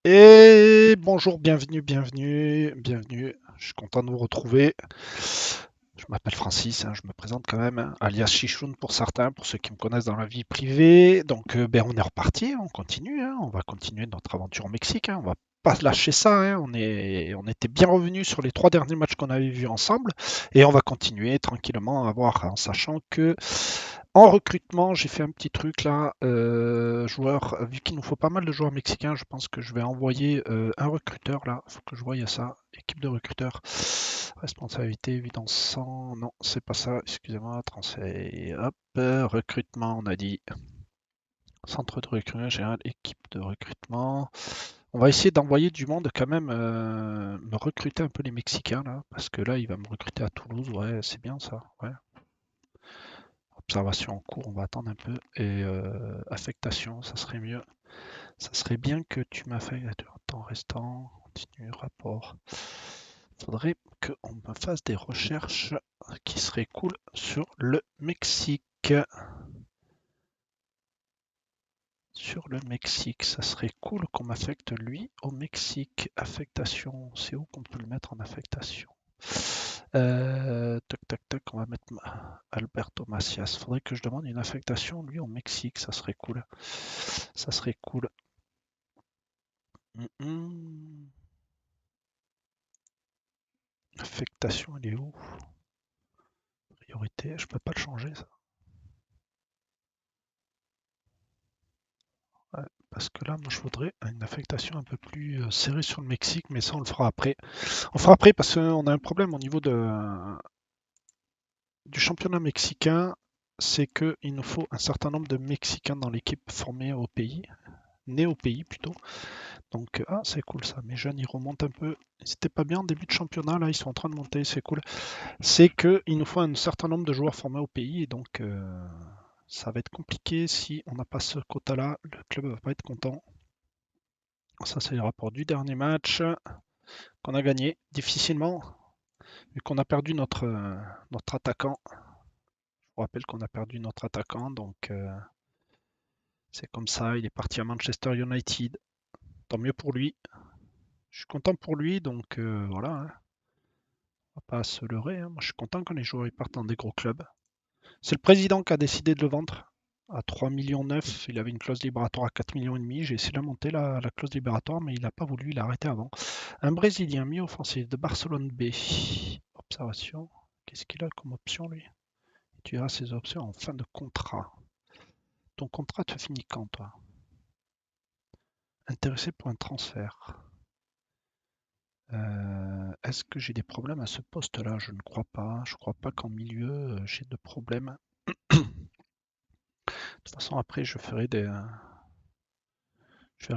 Et bonjour, bienvenue. Je suis content de vous retrouver. Je m'appelle Francis, je me présente quand même, alias Chichoun pour certains, pour ceux qui me connaissent dans la vie privée. Donc, on est reparti, on continue, on va continuer notre aventure au Mexique. On va pas lâcher ça. On était bien revenus sur les 3 derniers matchs qu'on avait vus ensemble, et on va continuer tranquillement à voir, en sachant que en recrutement, j'ai fait un petit truc là. Vu qu'il nous faut pas mal de joueurs mexicains, je pense que je vais envoyer un recruteur là. Il faut que je voie ça. Équipe de recruteurs. Responsabilité, évidence 100. Non, c'est pas ça. Excusez-moi. Transfert. Hop. Recrutement, on a dit. Centre de recrutement général, équipe de recrutement. On va essayer d'envoyer du monde quand même, me recruter un peu les Mexicains là. Parce que là, il va me recruter à Toulouse. Ouais, c'est bien ça. Ouais. Observation en cours, on va attendre un peu. Et affectation, ça serait mieux. Ça serait bien que tu m'affectes. Temps restant, continue, rapport. Faudrait qu'on me fasse des recherches qui seraient cool sur le Mexique. Sur le Mexique, ça serait cool qu'on m'affecte lui au Mexique. Affectation, c'est où qu'on peut le mettre en affectation? Tac, tac, tac, on va mettre Alberto Macias. Faudrait que je demande une affectation lui au Mexique, ça serait cool. Ça serait cool. Affectation, elle est où? Priorité, je peux pas le changer ça. Ouais, parce que là, moi je voudrais une affectation un peu plus serrée sur le Mexique, mais ça on le fera après. On fera après parce qu'on a un problème au niveau du championnat mexicain, c'est qu'il nous faut un certain nombre de Mexicains dans l'équipe formée au pays, nés au pays plutôt. Donc, c'est cool ça. Mes jeunes, ils remontent un peu. Ils étaient pas bien en début de championnat, là, ils sont en train de monter, c'est cool. C'est qu'il nous faut un certain nombre de joueurs formés au pays, et donc ça va être compliqué si on n'a pas ce quota-là. Le club va pas être content. Ça, c'est le rapport du dernier match qu'on a gagné difficilement, vu qu'on a perdu notre attaquant. Je vous rappelle qu'on a perdu notre attaquant, donc c'est comme ça. Il est parti à Manchester United. Tant mieux pour lui. Je suis content pour lui, donc voilà. On va pas se leurrer. Moi, je suis content quand les joueurs ils partent dans des gros clubs. C'est le président qui a décidé de le vendre à 3,9 millions. Il avait une clause libératoire à 4,5 millions. J'ai essayé de la monter, la clause libératoire, mais il n'a pas voulu, il a arrêté avant. Un Brésilien mi-offensif de Barcelone B. Observation. Qu'est-ce qu'il a comme option, lui? Tu verras ses options en fin de contrat. Ton contrat te finit quand, toi? Intéressé pour un transfert. Est-ce que j'ai des problèmes à ce poste-là? Je ne crois pas. Je crois pas qu'en milieu, j'ai de problèmes. De toute façon, après, je verrai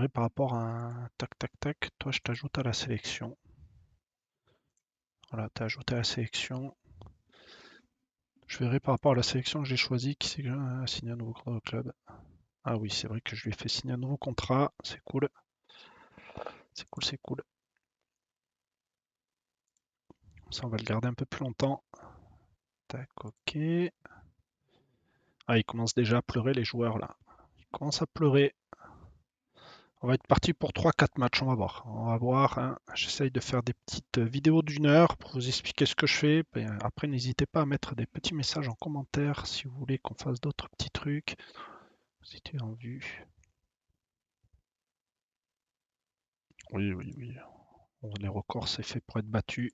par rapport à un tac tac tac. Toi, je t'ajoute à la sélection. Voilà, t'es ajouté à la sélection. Je verrai par rapport à la sélection que j'ai choisie qui c'est que j'ai signé un nouveau contrat au club. Ah oui, c'est vrai que je lui ai fait signer un nouveau contrat. C'est cool. C'est cool, c'est cool. Ça, on va le garder un peu plus longtemps. Tac, ok. Ah, ils commencent déjà à pleurer, les joueurs, là. Ils commencent à pleurer. On va être parti pour 3-4 matchs, on va voir. On va voir. J'essaye de faire des petites vidéos d'1 heure pour vous expliquer ce que je fais. Après, n'hésitez pas à mettre des petits messages en commentaire si vous voulez qu'on fasse d'autres petits trucs. Si tu es en vue. Oui, oui, oui. Les records, c'est fait pour être battu.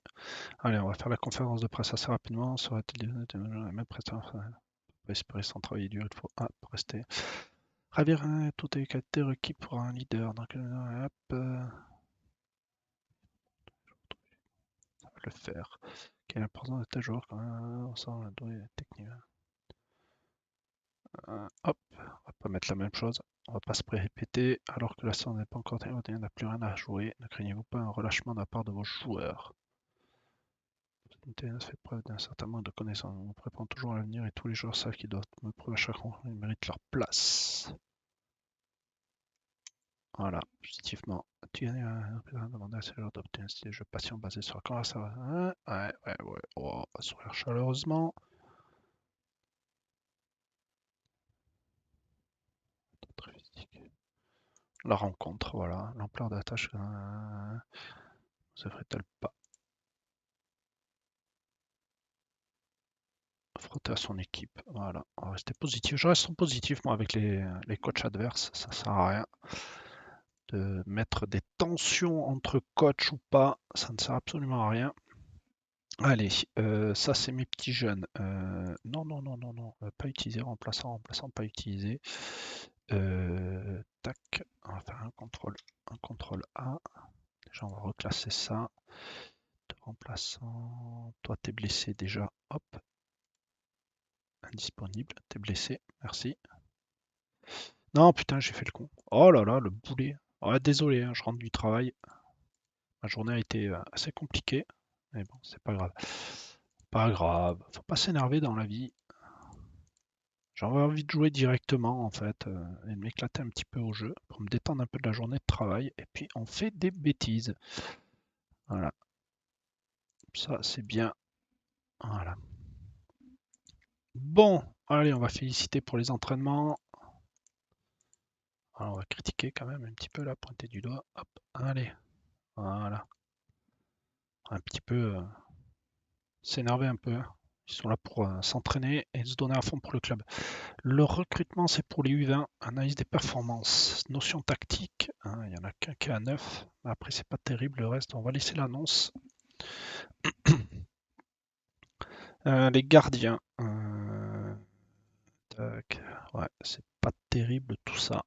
Allez, on va faire la conférence de presse assez rapidement. Ça va être la même prestation. On peut espérer sans travailler dur, il faut rester. Javier, tout est qualité requis pour un leader. Donc, hop, ça va le faire. Quelle importance de tel joueur quand même, on sent la douille technique. Hop, on va pas mettre la même chose. On va pas se répéter alors que la séance n'est pas encore terminée, on n'a plus rien à jouer. Ne craignez-vous pas un relâchement de la part de vos joueurs? Cette fait preuve d'un certain manque de connaissances. On prépare toujours à l'avenir et tous les joueurs savent qu'ils doivent me prouver à chaque fois qu'ils méritent leur place. Voilà, positivement. Tu as demandé à ces joueurs d'obtenir un style de jeu patient basé sur la conversation. Ouais. Oh, on va sourire chaleureusement. Très physique. la rencontre, voilà. L'ampleur de la tâche se ferait-elle pas frotter à son équipe? Voilà, on va rester positif. Je reste positif, moi, avec les coachs adverses. Ça sert à rien de mettre des tensions entre coachs ou pas. Ça ne sert absolument à rien. Allez, ça c'est mes petits jeunes. Non, non, non, non, non, pas utiliser, remplaçant, remplaçant, pas utiliser. Tac, on va faire un contrôle A. Déjà, on va reclasser ça. Remplaçant, toi t'es blessé déjà, hop. Indisponible, t'es blessé, merci. Non, putain, j'ai fait le con. Oh là là, le boulet. Oh, désolé, hein, je rentre du travail. Ma journée a été assez compliquée. Mais bon, c'est pas grave. Pas grave. Faut pas s'énerver dans la vie. J'avais envie de jouer directement en fait et de m'éclater un petit peu au jeu pour me détendre un peu de la journée de travail et puis on fait des bêtises. Voilà, ça c'est bien. Voilà. Bon, allez, on va féliciter pour les entraînements. Alors, on va critiquer quand même un petit peu là, pointer du doigt. Hop, allez, voilà. Un petit peu s'énerver un peu. Ils sont là pour s'entraîner et se donner à fond pour le club. Le recrutement, c'est pour les U20. Analyse des performances. Notion tactique. Hein, il y en a qu'un qui est à 9. Après, c'est pas terrible. Le reste, on va laisser l'annonce. Les gardiens. Tac. Ouais, c'est pas terrible tout ça.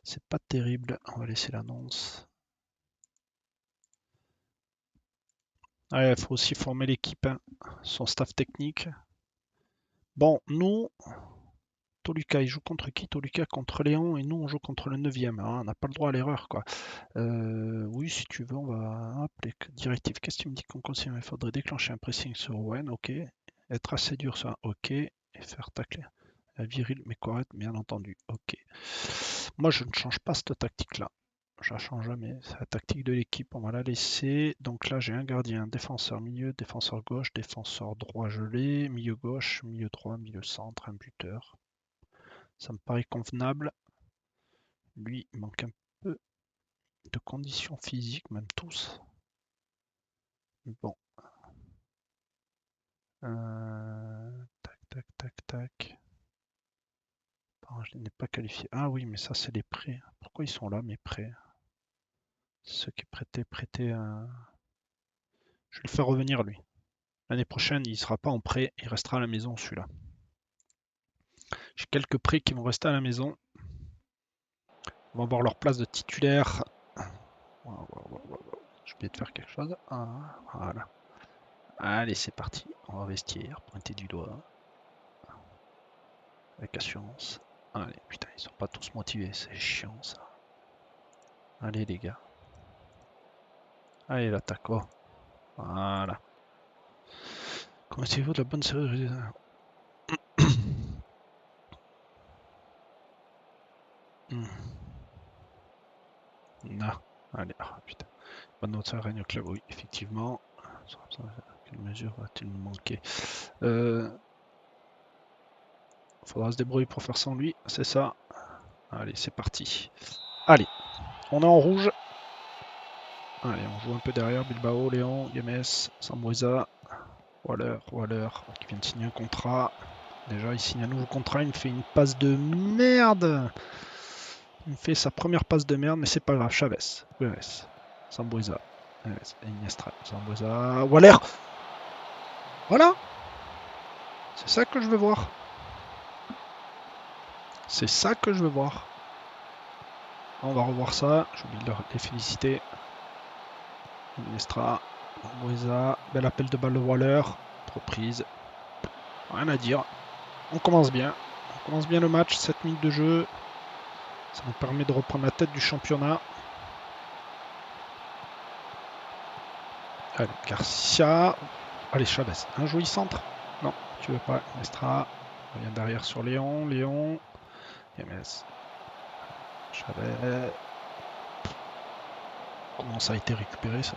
C'est pas terrible. On va laisser l'annonce. Ouais, il faut aussi former l'équipe, hein, son staff technique. Bon, nous, Toluca, il joue contre qui? Toluca contre Léon et nous, on joue contre le 9e. Hein, on n'a pas le droit à l'erreur, quoi. Oui, si tu veux, on va appeler directive. Qu'est-ce que tu me dis qu'on consigne? Il faudrait déclencher un pressing sur Owen, ok. Être assez dur sur un ok. Et faire tacler. Viril, mais correct, bien entendu. Ok. Moi, je ne change pas cette tactique-là. Je la change jamais. C'est la tactique de l'équipe. On va la laisser. Donc là, j'ai un gardien, défenseur milieu, défenseur gauche, défenseur droit gelé, milieu gauche, milieu droit, milieu centre, un buteur. Ça me paraît convenable. Lui, il manque un peu de conditions physiques, même tous. Bon. Tac, tac, tac, tac. Pardon, je n'ai pas qualifié. Ah oui, mais ça, c'est les prêts. Pourquoi ils sont là, mes prêts? Ceux qui prêtaient. Je vais le faire revenir, lui. L'année prochaine, il ne sera pas en prêt. Il restera à la maison, celui-là. J'ai quelques prêts qui vont rester à la maison. Ils vont avoir leur place de titulaire. Je vais te faire quelque chose. Ah, voilà. Allez, c'est parti. On va investir. Pointer du doigt. Avec assurance. Allez, putain, ils sont pas tous motivés. C'est chiant, ça. Allez, les gars. Allez, l'attaque. Oh. Voilà. Connaissez-vous de la bonne série? Non. Allez, ah, putain. Bonne note règne au club, oui, effectivement. Quelle mesure va-t-il nous manquer? Faudra se débrouiller pour faire sans lui, c'est ça. Allez, c'est parti. Allez, on est en rouge. Allez, on joue un peu derrière. Bilbao, Léon, Games, Sambruisa, Waller, qui vient de signer un contrat. Déjà, il signe un nouveau contrat, il me fait une passe de merde. Il me fait sa première passe de merde, mais c'est pas grave. Chavez, Guemes, Sambruisa, Iniestra, Sambruisa, Waller. Voilà. C'est ça que je veux voir. C'est ça que je veux voir. On va revoir ça. J'ai oublié de les féliciter. Iniestra, Sambruisa, bel appel de balle de Waller. Reprise. Rien à dire. On commence bien. On commence bien le match. 7 minutes de jeu. Ça nous permet de reprendre la tête du championnat. Allez, Garcia. Allez, Chavez. Un joli centre. Non, tu veux pas. Estra. On vient derrière sur Léon. Léon. Yames. Chavez. Comment ça a été récupéré, ça?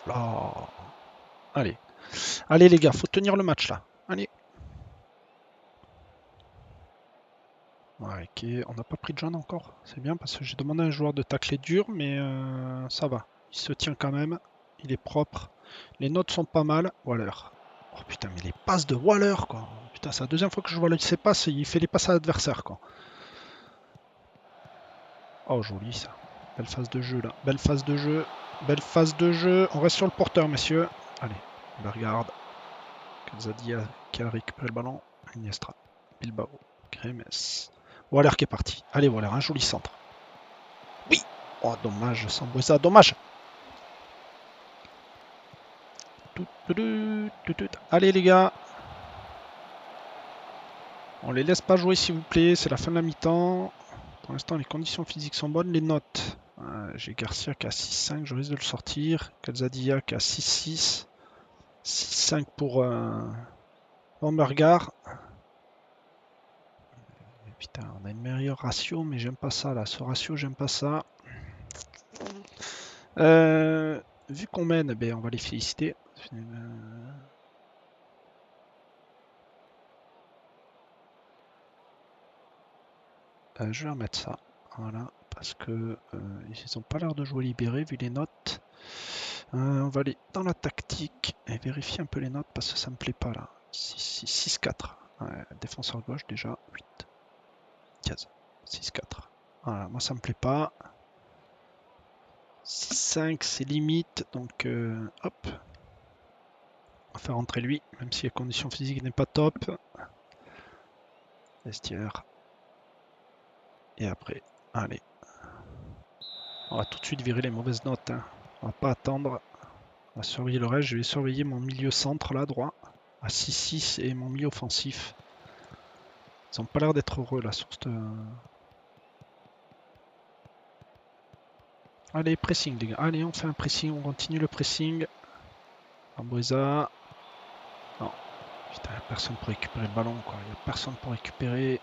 Là. Allez. Allez, les gars, faut tenir le match, là. Allez. Ouais, ok, on n'a pas pris de jaune encore. C'est bien parce que j'ai demandé à un joueur de tacler dur, mais ça va. Il se tient quand même. Il est propre. Les notes sont pas mal. Waller. Oh putain, mais les passes de Waller, quoi. Putain, c'est la deuxième fois que je vois ses passes. Il fait les passes à l'adversaire, quoi. Oh, joli ça. Belle phase de jeu, là. Belle phase de jeu. Belle phase de jeu. On reste sur le porteur, messieurs. Allez, on la regarde. Calzadilla qui a récupéré le ballon. Iniestra. Bilbao. Kremes. Waller qui est parti. Allez, Waller, un joli centre. Oui. Oh, dommage, Sambuesa, dommage. Allez, les gars. On les laisse pas jouer, s'il vous plaît. C'est la fin de la mi-temps. Pour l'instant, les conditions physiques sont bonnes. Les notes. J'ai Garcia qui a 6,5. Je risque de le sortir. Calzadilla qui a 6,6. 6,5 pour Bambergar. Putain, on a une meilleure ratio, mais j'aime pas ça là. Ce ratio, j'aime pas ça. Vu qu'on mène, ben, on va les féliciter. Je vais remettre ça. Voilà. Parce que ils n'ont pas l'air de jouer libéré vu les notes. On va aller dans la tactique et vérifier un peu les notes parce que ça me plaît pas là. 6-4. Ouais, défenseur gauche déjà. 8. 15. 6-4. Voilà, moi ça me plaît pas. 6-5 c'est limite. Donc hop. On va faire rentrer lui, même si les conditions physiques n'est pas top. Vestiaire. Et après, allez. On va tout de suite virer les mauvaises notes. Hein. On va pas attendre. On va surveiller le reste. Je vais surveiller mon milieu centre là, droit. À 6-6 et mon milieu offensif. Ils ont pas l'air d'être heureux là sur cette... Allez, pressing les gars. Allez, on fait un pressing. On continue le pressing. Amboisa. Non. Putain, il n'y a personne pour récupérer le ballon quoi. Il n'y a personne pour récupérer.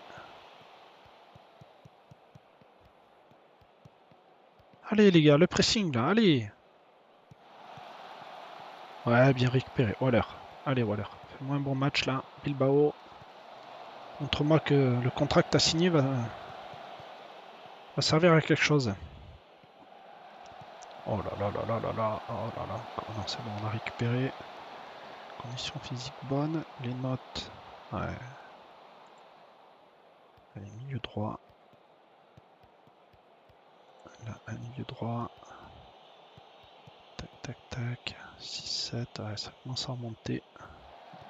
Allez les gars, le pressing là. Allez. Ouais, bien récupéré. Waller. Allez, Waller. Fais-moi un bon match là. Bilbao. Montre-moi que le contrat que tu as signé va servir à quelque chose. Oh là là là là là là. Oh là là. Oh non, c'est bon, on a récupéré. Conditions physiques bonnes. Les notes. Ouais. Allez, milieu droit. Là, un milieu droit. Tac, tac, tac. 6-7. Ouais, ça commence à remonter.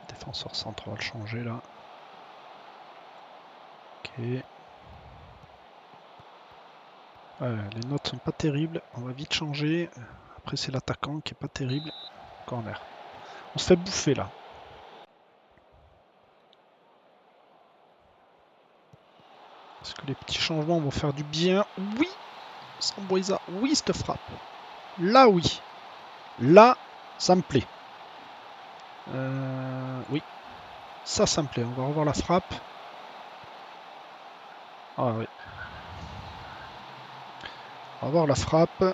Défenseur centre, on va le changer là. Ok. Les notes sont pas terribles. On va vite changer. Après, c'est l'attaquant qui est pas terrible. Corner. On se fait bouffer là. Est-ce que les petits changements vont faire du bien? Oui! Sambuesa, oui, cette frappe. Là, oui. Là, ça me plaît. Oui. Ça me plaît. On va revoir la frappe. Ah oui. On va voir la frappe.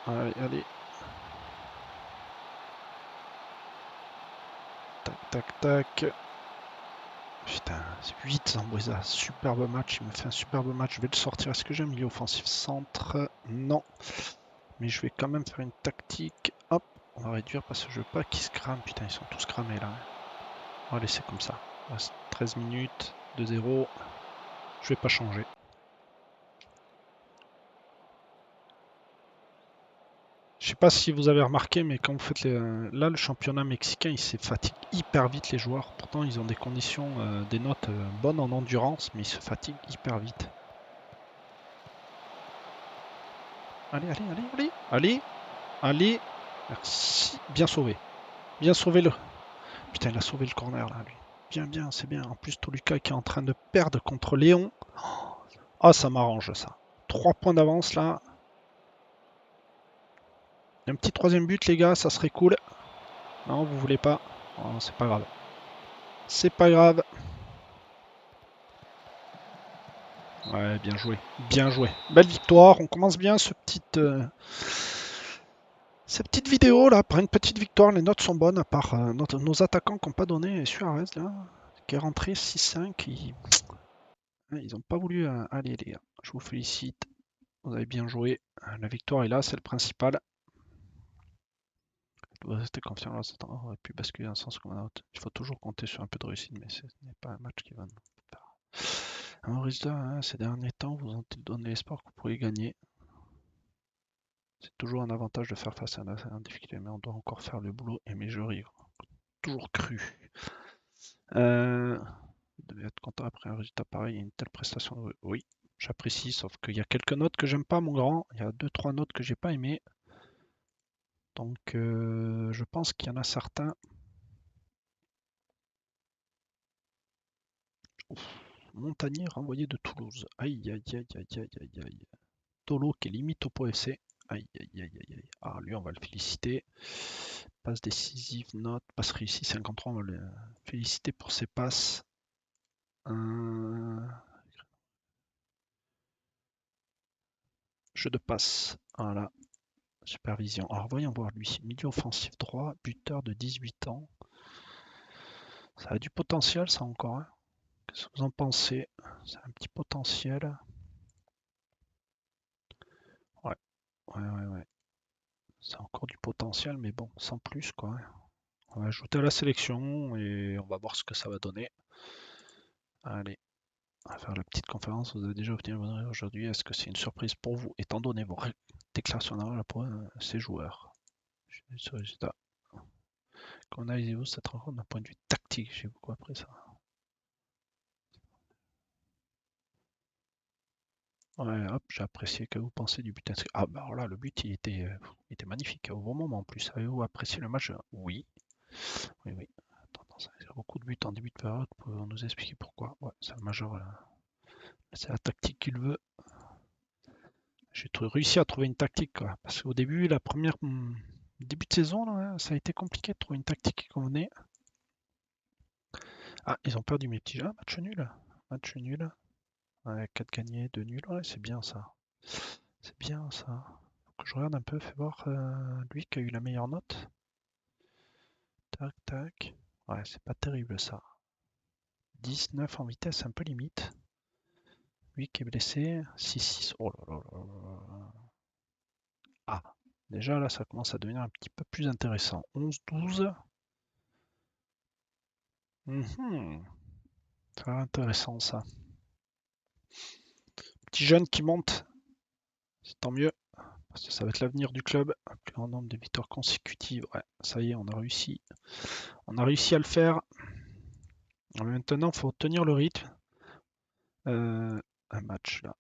Allez, allez. Tac, tac, tac. Putain, c'est 8 Zambuesa. Superbe match. Il me fait un superbe match. Je vais le sortir. Est-ce que j'ai un milieu offensif centre? Non. Mais je vais quand même faire une tactique. Hop. On va réduire parce que je veux pas qu'ils se crament. Putain, ils sont tous cramés là. On va laisser comme ça. Il reste 13 minutes. 2-0. Je vais pas changer. Je sais pas si vous avez remarqué, mais quand vous faites là, le championnat mexicain, il se fatigue hyper vite les joueurs. Pourtant, ils ont des conditions, des notes bonnes en endurance, mais ils se fatiguent hyper vite. Allez, allez, allez, allez, allez, allez. Merci. Bien sauvé. Bien sauvé le. Putain, il a sauvé le corner là, lui. Bien, bien, c'est bien. En plus, Toluca qui est en train de perdre contre Léon. Ah, ça m'arrange ça. 3 points d'avance là. Un petit troisième but, les gars, ça serait cool. Non, vous voulez pas? Oh, c'est pas grave. C'est pas grave. Ouais, bien joué. Bien joué. Belle victoire. On commence bien ce Ces petites vidéos là, après une petite victoire, les notes sont bonnes, à part nos attaquants qui n'ont pas donné, et Suarez là, qui est rentré 6-5, ils n'ont pas voulu. Allez les gars, je vous félicite, vous avez bien joué. La victoire est là, c'est le principal. Vous restez confiant là, ça aurait pu basculer dans un sens comme un autre. Il faut toujours compter sur un peu de réussite, mais ce n'est pas un match qui va nous faire. Un résultat, hein, ces derniers temps, vous ont donné l'espoir que vous pourriez gagner. C'est toujours un avantage de faire face à un difficulté, mais on doit encore faire le boulot et mes jurys. Toujours cru. Vous devez être content après un résultat pareil et une telle prestation. Oui, j'apprécie, sauf qu'il y a quelques notes que j'aime pas, mon grand. Il y a 2-3 notes que j'ai pas aimées. Donc, je pense qu'il y en a certains. Ouf. Montagnier renvoyé de Toulouse. Aïe, aïe, aïe, aïe, aïe, aïe, aïe. Tolo qui est limite au Pau FC. Aïe, aïe, aïe, aïe, aïe. Ah, lui, on va le féliciter. Passe décisive, note, passe réussie 53. On va le féliciter pour ses passes. Jeu de passe. Voilà. Supervision. Alors, voyons voir lui. Milieu offensif droit, buteur de 18 ans. Ça a du potentiel, ça encore. Hein. Qu'est-ce que vous en pensez? C'est un petit potentiel. Ouais, ouais, ouais, ouais. C'est encore du potentiel, mais bon, sans plus, quoi. On va ajouter à la sélection et on va voir ce que ça va donner. Allez, on va faire la petite conférence. Vous avez déjà obtenu le bonheur aujourd'hui. Est-ce que c'est une surprise pour vous, étant donné vos déclarations d'argent pour ces joueurs? Je suis sur le résultat. Comment analysez-vous cette rencontre d'un point de vue tactique? J'ai beaucoup appris ça. Ouais, hop, j'ai apprécié. Que vous pensez du but inscrit? Ah, bah alors là, le but, il était magnifique. Au bon moment en plus. Avez-vous apprécié le match? Oui, oui, oui. Tendance à beaucoup de buts en début de période. Pouvez-vous nous expliquer pourquoi? Ouais, c'est le majeur. C'est la tactique qu'il veut. J'ai réussi à trouver une tactique, quoi. Parce qu'au début, début de saison, là, hein, ça a été compliqué de trouver une tactique qui convenait. Ah, ils ont perdu mes petits jeux. Match nul. Match nul. Ouais, 4 gagnés, 2 nuls. Ouais, c'est bien ça. C'est bien ça. Faut que je regarde un peu, fais voir lui qui a eu la meilleure note. Tac, tac. Ouais, c'est pas terrible ça. 19 en vitesse, un peu limite. Lui qui est blessé. 6-6. Oh là là là là. Ah, déjà là, ça commence à devenir un petit peu plus intéressant. 11-12. C'est intéressant ça. Petit jeune qui monte, c'est tant mieux. Parce que ça va être l'avenir du club. Un plus grand nombre de victoires consécutives. Ouais, ça y est, on a réussi. On a réussi à le faire. Maintenant, il faut tenir le rythme. Un match là.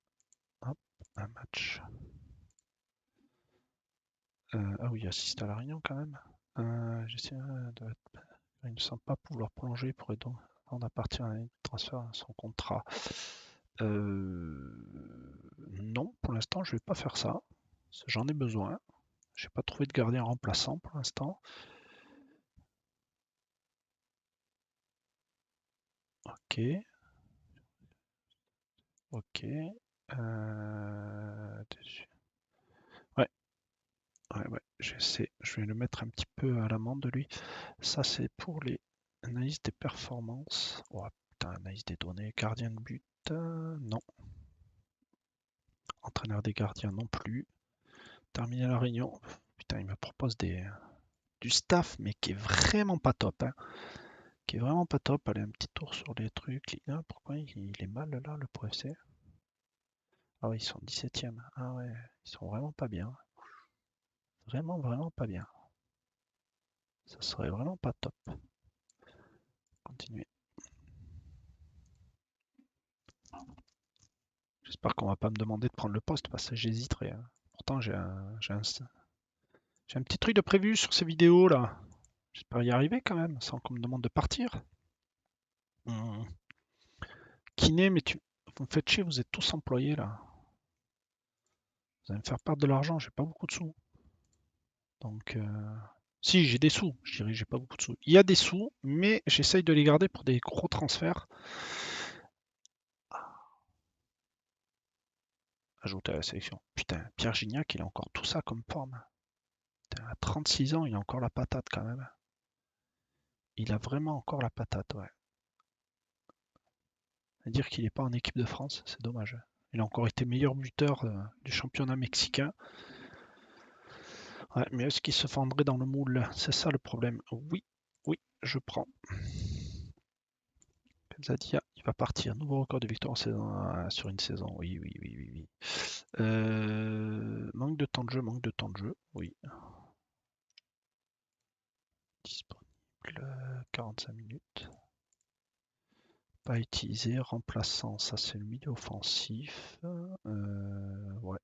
Hop, un match. Ah oui, assiste à la réunion quand même. J'essaie de... Il ne semble pas pouvoir prolonger pour être on appartient à un transfert à son contrat. Non, pour l'instant, je vais pas faire ça. J'en ai besoin. J'ai pas trouvé de gardien remplaçant pour l'instant. Ok, ok. Ouais, ouais, ouais, j'essaie. Je vais le mettre un petit peu à l'amende de lui. Ça, c'est pour les analyses des performances. Oh putain, analyse des données. Gardien de but, non. Entraîneur des gardiens, non plus. Terminer la réunion. Putain, il me propose du staff, mais qui est vraiment pas top. Hein. Qui est vraiment pas top. Allez, un petit tour sur les trucs. Ligue 1, pourquoi il est mal là, le Pro FC? Ah oui, ils sont 17e. Ah ouais, ils sont vraiment pas bien. Vraiment, vraiment pas bien. Ça serait vraiment pas top. Continuer. J'espère qu'on va pas me demander de prendre le poste parce que j'hésiterais. Hein. Pourtant, j'ai un petit truc de prévu sur ces vidéos là. J'espère y arriver quand même, sans qu'on me demande de partir. Hmm. Kiné, mais vous me faites chier, vous êtes tous employés là. Vous allez me faire perdre de l'argent, j'ai pas beaucoup de sous. Donc, si, j'ai des sous, je dirais, j'ai pas beaucoup de sous. Il y a des sous, mais j'essaye de les garder pour des gros transferts. Ajouter à la sélection. Putain, Pierre Gignac, il a encore tout ça comme forme. Putain, À 36 ans, il a encore la patate quand même. Il a vraiment encore la patate, ouais. À dire qu'il n'est pas en équipe de France, c'est dommage. Il a encore été meilleur buteur du championnat mexicain. Ouais, mais est-ce qu'il se fendrait dans le moule? C'est ça le problème. Oui, oui, je prends. Zadia, il va partir. Nouveau record de victoire sur une saison. Oui, oui, oui, oui, oui. Manque de temps de jeu, manque de temps de jeu. Oui. Disponible 45 minutes. Pas utilisé. Remplaçant, ça c'est le milieu offensif. Ouais.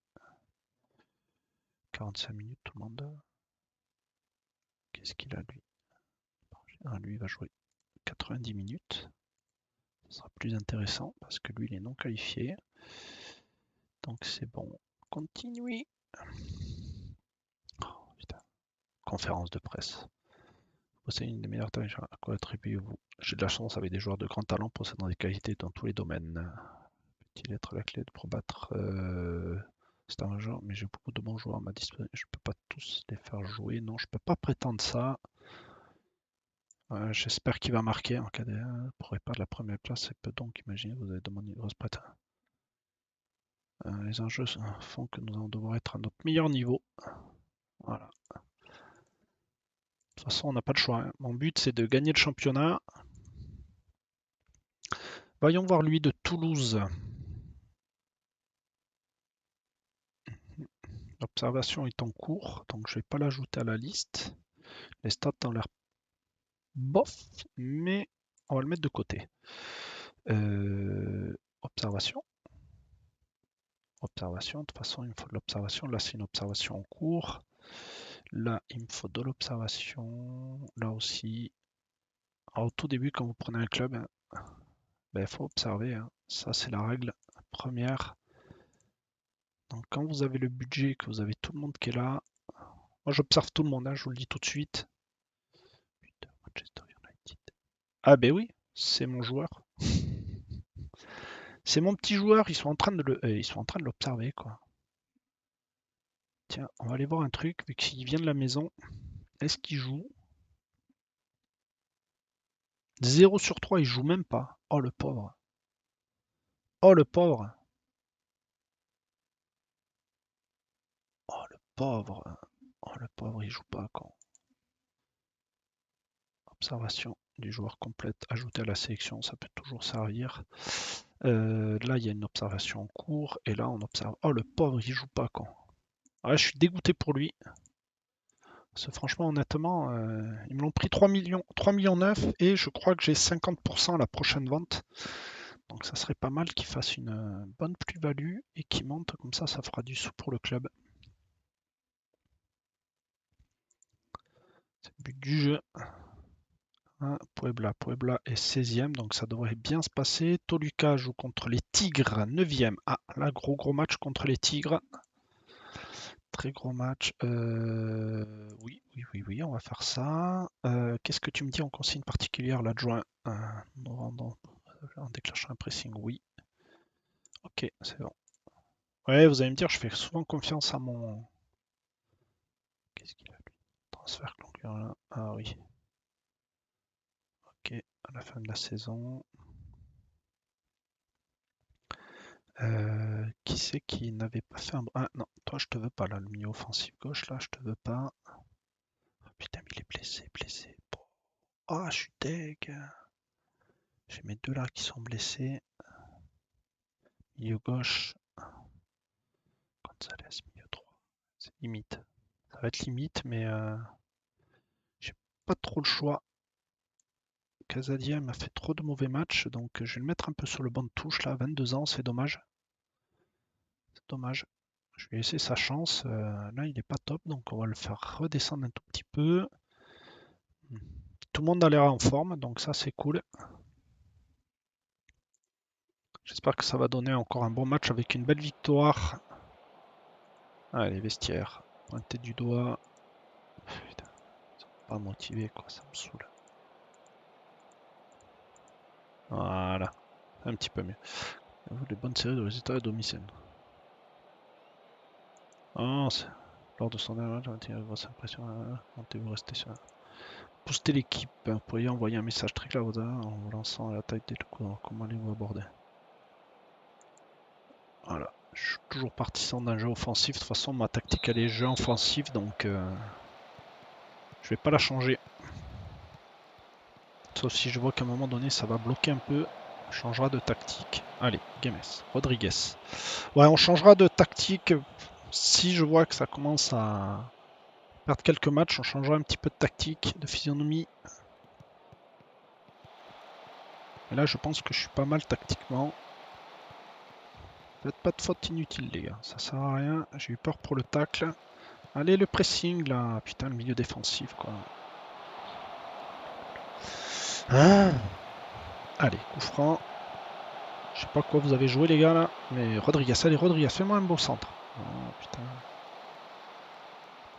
45 minutes, tout le monde. Qu'est-ce qu'il a lui? Lui, il va jouer 90 minutes. Ce sera plus intéressant parce que lui, il est non qualifié. Donc c'est bon. Continue. Oh, putain. Conférence de presse. Possédez une des meilleures tailles. À quoi attribuez-vous? J'ai de la chance avec des joueurs de grand talent possédant des qualités dans tous les domaines. Peut-il être la clé pour battre c'est un genre, mais j'ai beaucoup de bons joueurs à ma disposition. Je peux pas tous les faire jouer. Non, je peux pas prétendre ça. J'espère qu'il va marquer en cas de pourrait pas de la première place. C'est peu donc imaginez, vous avez demandé une grosse prête. Les enjeux font que nous allons devoir être à notre meilleur niveau. Voilà. De toute façon, on n'a pas de choix. Hein. Mon but, c'est de gagner le championnat. Voyons voir lui de Toulouse. L'observation est en cours, donc je ne vais pas l'ajouter à la liste. Les stats ont l'air bof, mais on va le mettre de côté. Observation. Observation, de toute façon, il me faut de l'observation. Là, c'est une observation en cours. Là, il me faut de l'observation. Là aussi. Alors, au tout début, quand vous prenez un club, il faut observer. Hein. Ça, c'est la règle première. Donc, quand vous avez le budget, que vous avez tout le monde qui est là, moi, j'observe tout le monde, hein, je vous le dis tout de suite. Putain, Manchester United. Ah, ben oui, c'est mon joueur. C'est mon petit joueur, ils sont en train de l'observer, quoi. Tiens, on va aller voir un truc, vu qu'il vient de la maison. Est-ce qu'il joue? 0 sur 3, il joue même pas. Oh le pauvre. Oh le pauvre. Oh le pauvre. Oh le pauvre, il joue pas quand. Observation du joueur complète ajoutée à la sélection, ça peut toujours servir. Là, il y a une observation en cours. Et là, on observe. Oh le pauvre, il joue pas quand. Ouais, je suis dégoûté pour lui. Parce que franchement, honnêtement, ils me l'ont pris 3 millions, 3 millions 9 et je crois que j'ai 50% à la prochaine vente. Donc ça serait pas mal qu'il fasse une bonne plus-value et qu'il monte, comme ça fera du sou pour le club. C'est le but du jeu. Hein, Puebla est 16e, donc ça devrait bien se passer. Toluca joue contre les Tigres, 9e. Ah, là, gros match contre les Tigres. Très gros match. Oui, on va faire ça. Qu'est-ce que tu me dis en consigne particulière, l'adjoint en déclenchant un pressing? Oui. Ok, c'est bon. Ouais, vous allez me dire, je fais souvent confiance à mon... Qu'est-ce qu'il a lui? Transfert concluant là. Ah oui. Ok, à la fin de la saison. Qui c'est qui n'avait pas fait un... Ah non, toi je te veux pas là, le milieu offensif gauche là, je te veux pas. Oh, putain, mais il est blessé. Ah, je suis deg. J'ai mes deux là qui sont blessés. Milieu gauche. Gonzalez, milieu droit. C'est limite. Ça va être limite, mais j'ai pas trop le choix. Casadia m'a fait trop de mauvais matchs, donc je vais le mettre un peu sur le banc de touche là, 22 ans, c'est dommage. C'est dommage. Je vais laisser sa chance. Là, il est pas top, donc on va le faire redescendre un tout petit peu. Tout le monde a l'air en forme, donc ça c'est cool. J'espère que ça va donner encore un bon match avec une belle victoire. Ah, les vestiaires, pointer du doigt. Putain, ils sont pas motivés quoi, ça me saoule. Voilà, un petit peu mieux. Vous les bonnes séries de résultats à domicile. Oh, Lors de son dernier match, votre impression, vous restez sur. Booster l'équipe. Vous pourriez envoyer un message très clair aux en vous lançant à l'attaque des coups. Comment allez-vous aborder? Voilà. Je suis toujours partisan d'un jeu offensif. De toute façon, ma tactique elle est jeu offensif, donc je vais pas la changer. Sauf si je vois qu'à un moment donné, ça va bloquer un peu. On changera de tactique. Allez, Games. Rodriguez. Ouais, on changera de tactique. Si je vois que ça commence à perdre quelques matchs, on changera un petit peu de tactique, de physionomie. Et là, je pense que je suis pas mal tactiquement. Faites pas de faute inutile, les gars. Ça sert à rien. J'ai eu peur pour le tacle. Allez, le pressing, là. Putain, le milieu défensif, quoi. Ah. Allez, coup franc. Je sais pas quoi vous avez joué, les gars, là. Mais Rodriguez, allez, Rodriguez, fais-moi un beau centre. Oh, putain.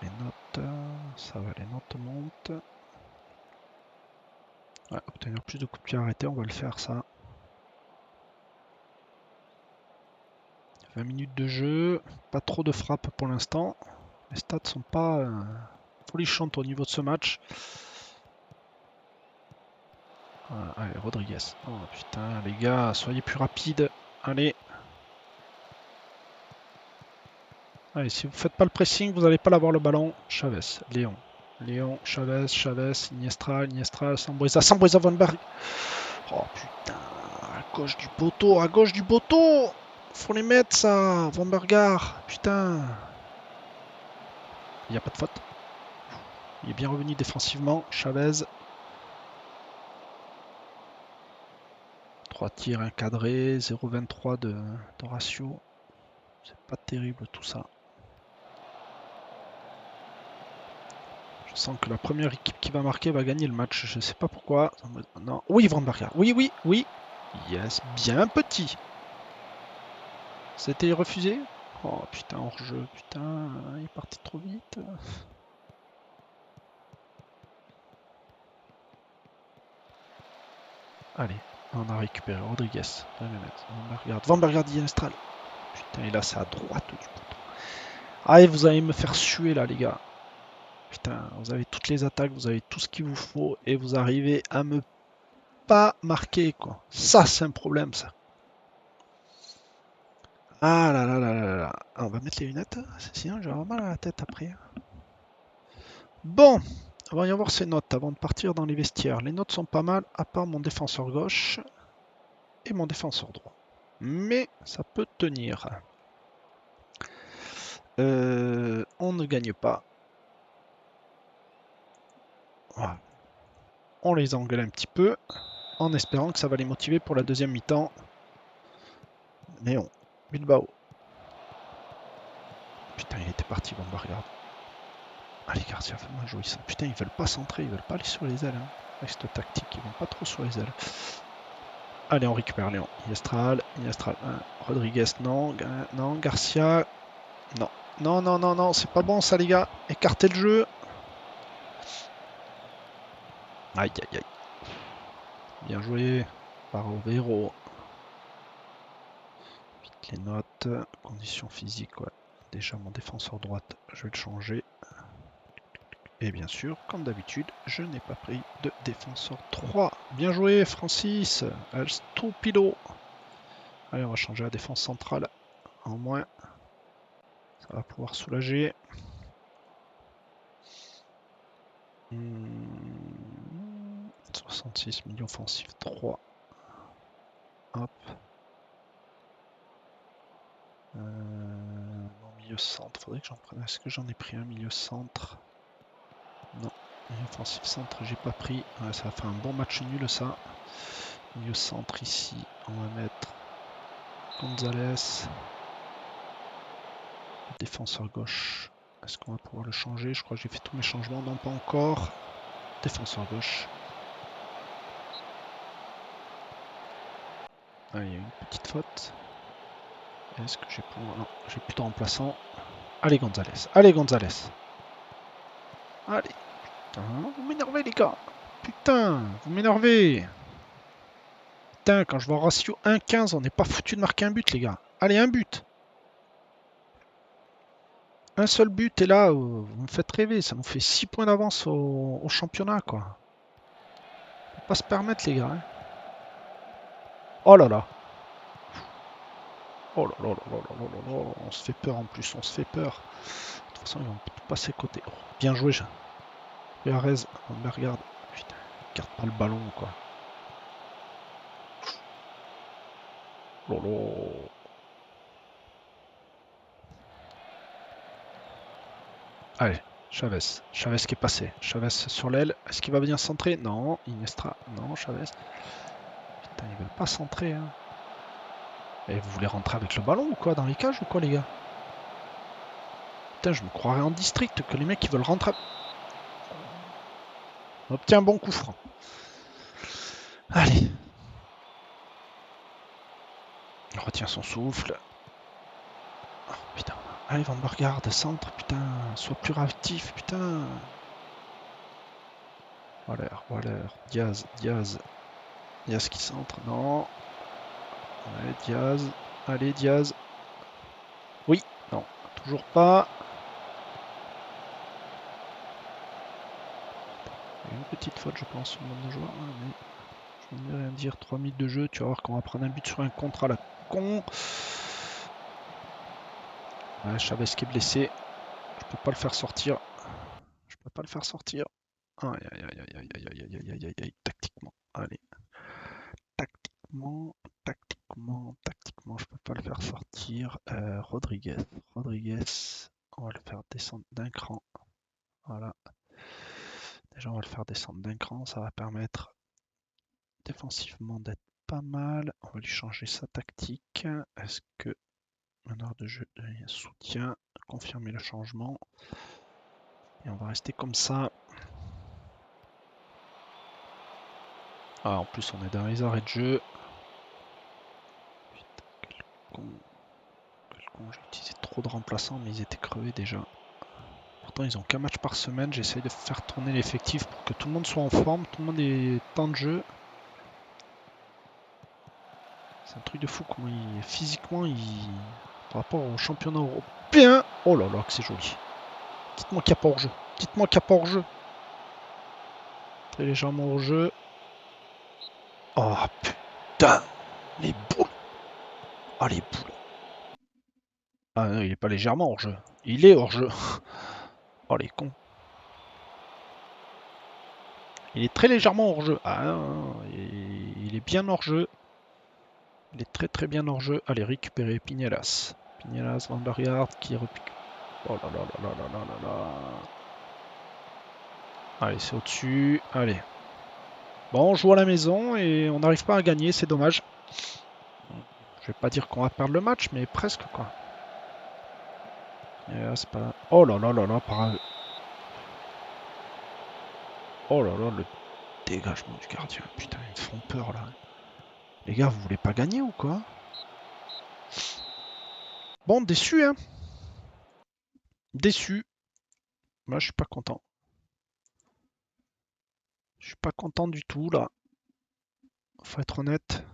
Les notes, ça va, les notes montent. Ouais, obtenir plus de coups de pied arrêtés, on va le faire, ça. 20 minutes de jeu, pas trop de frappe pour l'instant. Les stats sont pas folichantes au niveau de ce match. Voilà, allez, Rodriguez. Oh putain, les gars, soyez plus rapides. Allez. Allez, si vous faites pas le pressing, vous n'allez pas l'avoir le ballon. Chavez, Léon. Léon, Chavez, Chavez, Iniestra, Sambueza, Van Berg. Oh putain, à gauche du poteau, à gauche du poteau. Faut les mettre ça, Van Bergar. Putain. Il n'y a pas de faute. Il est bien revenu défensivement, Chavez. 3 tirs encadrés, 0,23 de ratio. C'est pas terrible tout ça. Je sens que la première équipe qui va marquer va gagner le match. Je sais pas pourquoi. Non. Oui, Van Berger. Oui, oui, oui. Yes, bien petit. C'était refusé. Oh putain, hors jeu. Putain, il est parti trop vite. Allez, on a récupéré Rodriguez. Van Berger Dienstral. Putain, et là c'est à droite du poteau. Allez, vous allez me faire suer là, les gars. Putain, vous avez toutes les attaques, vous avez tout ce qu'il vous faut et vous arrivez à me pas marquer, quoi. Ça, c'est un problème, ça. Ah là là là là là. Ah, on va mettre les lunettes, sinon j'ai vraiment mal à la tête après. Bon, on va y avoir ces notes avant de partir dans les vestiaires. Les notes sont pas mal, à part mon défenseur gauche et mon défenseur droit. Mais ça peut tenir. On ne gagne pas. Voilà. On les engueule un petit peu, en espérant que ça va les motiver pour la deuxième mi-temps. Léon, Bilbao. Putain, il était parti, bon bah regarde. Allez Garcia, fais-moi jouer ça. Putain, ils veulent pas centrer, ils veulent pas aller sur les ailes. Hein. Avec cette tactique, ils vont pas trop sur les ailes. Allez, on récupère Léon. Iniestral, 1. Rodriguez, non. Non, Garcia, non. Non, non, non, non, c'est pas bon ça les gars. Écartez le jeu. Aïe, aïe, aïe. Bien joué. Parovero. Vite les notes. Conditions physiques, ouais. Déjà mon défenseur droite, je vais le changer. Et bien sûr, comme d'habitude, je n'ai pas pris de défenseur 3. Bien joué, Francis. El stupido. Allez, on va changer la défense centrale. En moins, ça va pouvoir soulager. 66 milieu offensif 3. Hop. Mon milieu centre, faudrait que j'en prenne. Est-ce que j'en ai pris un milieu centre? Non. Milieu offensif centre, j'ai pas pris. Ouais, ça va faire un bon match nul ça. Milieu centre ici, on va mettre Gonzalez. Défenseur gauche. Est-ce qu'on va pouvoir le changer? Je crois que j'ai fait tous mes changements. Non, pas encore. Défenseur gauche. Ah, il y a une petite faute. Est-ce que j'ai pour... Non, j'ai plutôt remplaçant. Allez Gonzalez. Allez Gonzalez. Allez. Putain, vous m'énervez les gars. Putain, vous m'énervez. Putain, quand je vois un ratio 1,15, on n'est pas foutu de marquer un but les gars. Allez, un but. Un seul but et là, vous me faites rêver. Ça nous fait 6 points d'avance au championnat, quoi. On peut pas se permettre, les gars. Hein. Oh là là. Oh là là là là là là là là. On se fait peur en plus, on se fait peur. De toute façon, ils vont tout passer côté. Oh, bien joué, Jean. Perez, on me regarde. Putain, garde pas le ballon, quoi. Oh là là. Allez, Chavez. Chavez qui est passé. Chavez sur l'aile. Est-ce qu'il va venir centrer? Non. Inestra. Non, Chavez. Putain, ils veulent pas centrer. Hein. Et vous voulez rentrer avec le ballon ou quoi? Dans les cages ou quoi, les gars? Putain, je me croirais en district que les mecs ils veulent rentrer. On obtient un bon coup franc. Allez. Il retient son souffle. Oh, putain. Allez, Van Bergaard, centre, putain. Sois plus réactif, putain. Waller. Diaz. Diaz qui centre. Non. Allez, Diaz. Allez, Diaz. Oui. Non. Toujours pas. Une petite faute, je pense, sur le monde de joueur. Mais je ne vais rien dire. 3 minutes de jeu. Tu vas voir qu'on va prendre un but sur un contre à la con. Ouais, Chavez qui est blessé. Je peux pas le faire sortir. Je peux pas le faire sortir. Aïe aïe aïe aïe aïe aïe aïe aïe aïe aïe tactiquement. Allez. Tactiquement, je peux pas le faire sortir. Rodriguez. On va le faire descendre d'un cran. Voilà. Déjà, on va le faire descendre d'un cran. Ça va permettre défensivement d'être pas mal. On va lui changer sa tactique. Est-ce que meneur de jeu soutien, confirmer le changement. Et on va rester comme ça. Ah, en plus, on est dans les arrêts de jeu. Putain, quel con. J'ai utilisé trop de remplaçants, mais ils étaient crevés déjà. Pourtant, ils ont qu'un match par semaine. J'essaye de faire tourner l'effectif pour que tout le monde soit en forme, tout le monde ait temps de jeu. C'est un truc de fou comment physiquement, par rapport au championnat européen. Oh là là, que c'est joli. Dites-moi qu'il n'y a pas hors-jeu. Dites-moi qu'il n'y a pas hors-jeu. Très légèrement hors-jeu. Oh putain, les boules. Ah les boules. Ah non, il est pas légèrement hors-jeu. Il est hors-jeu. Oh les cons. Il est très légèrement hors-jeu. Ah non, il est bien hors-jeu. Il est très très bien hors-jeu. Allez, récupérer Pignelas. Pignelas, Van der Yard qui récupère. Oh là là là là là là là là. Allez, c'est au-dessus. Allez. Bon, on joue à la maison et on n'arrive pas à gagner, c'est dommage. Je vais pas dire qu'on va perdre le match, mais presque quoi. Pignelas, pas... Oh là là là là, Oh là là, le dégagement du gardien. Putain, ils me font peur là. Les gars, vous voulez pas gagner ou quoi? Bon, déçu, hein? Déçu. Moi, je suis pas content. Je suis pas content du tout là. Faut être honnête.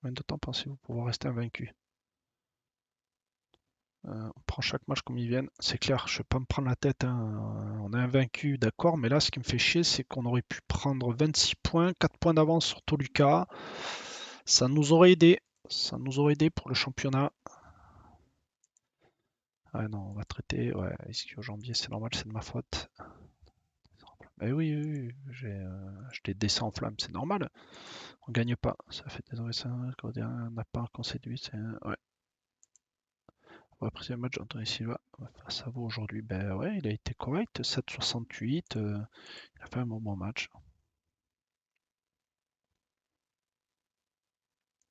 Combien de temps pensez-vous pouvoir rester invaincu? On prend chaque match comme ils viennent. C'est clair, je ne vais pas me prendre la tête. Hein. On est invaincu, d'accord, mais là, ce qui me fait chier, c'est qu'on aurait pu prendre 26 points, 4 points d'avance sur Toluca. Ça nous aurait aidé. Ça nous aurait aidé pour le championnat. Ah non, on va traiter. Ouais, ischio jambier, c'est normal, c'est de ma faute. Mais oui, je les descends en flamme, c'est normal. On gagne pas. Ça fait des années ça, on n'a pas concédé. Ouais. On va apprécier le match d'Anthony Silva face à vous aujourd'hui. Ben ouais, il a été correct. 7,68. Il a fait un bon match.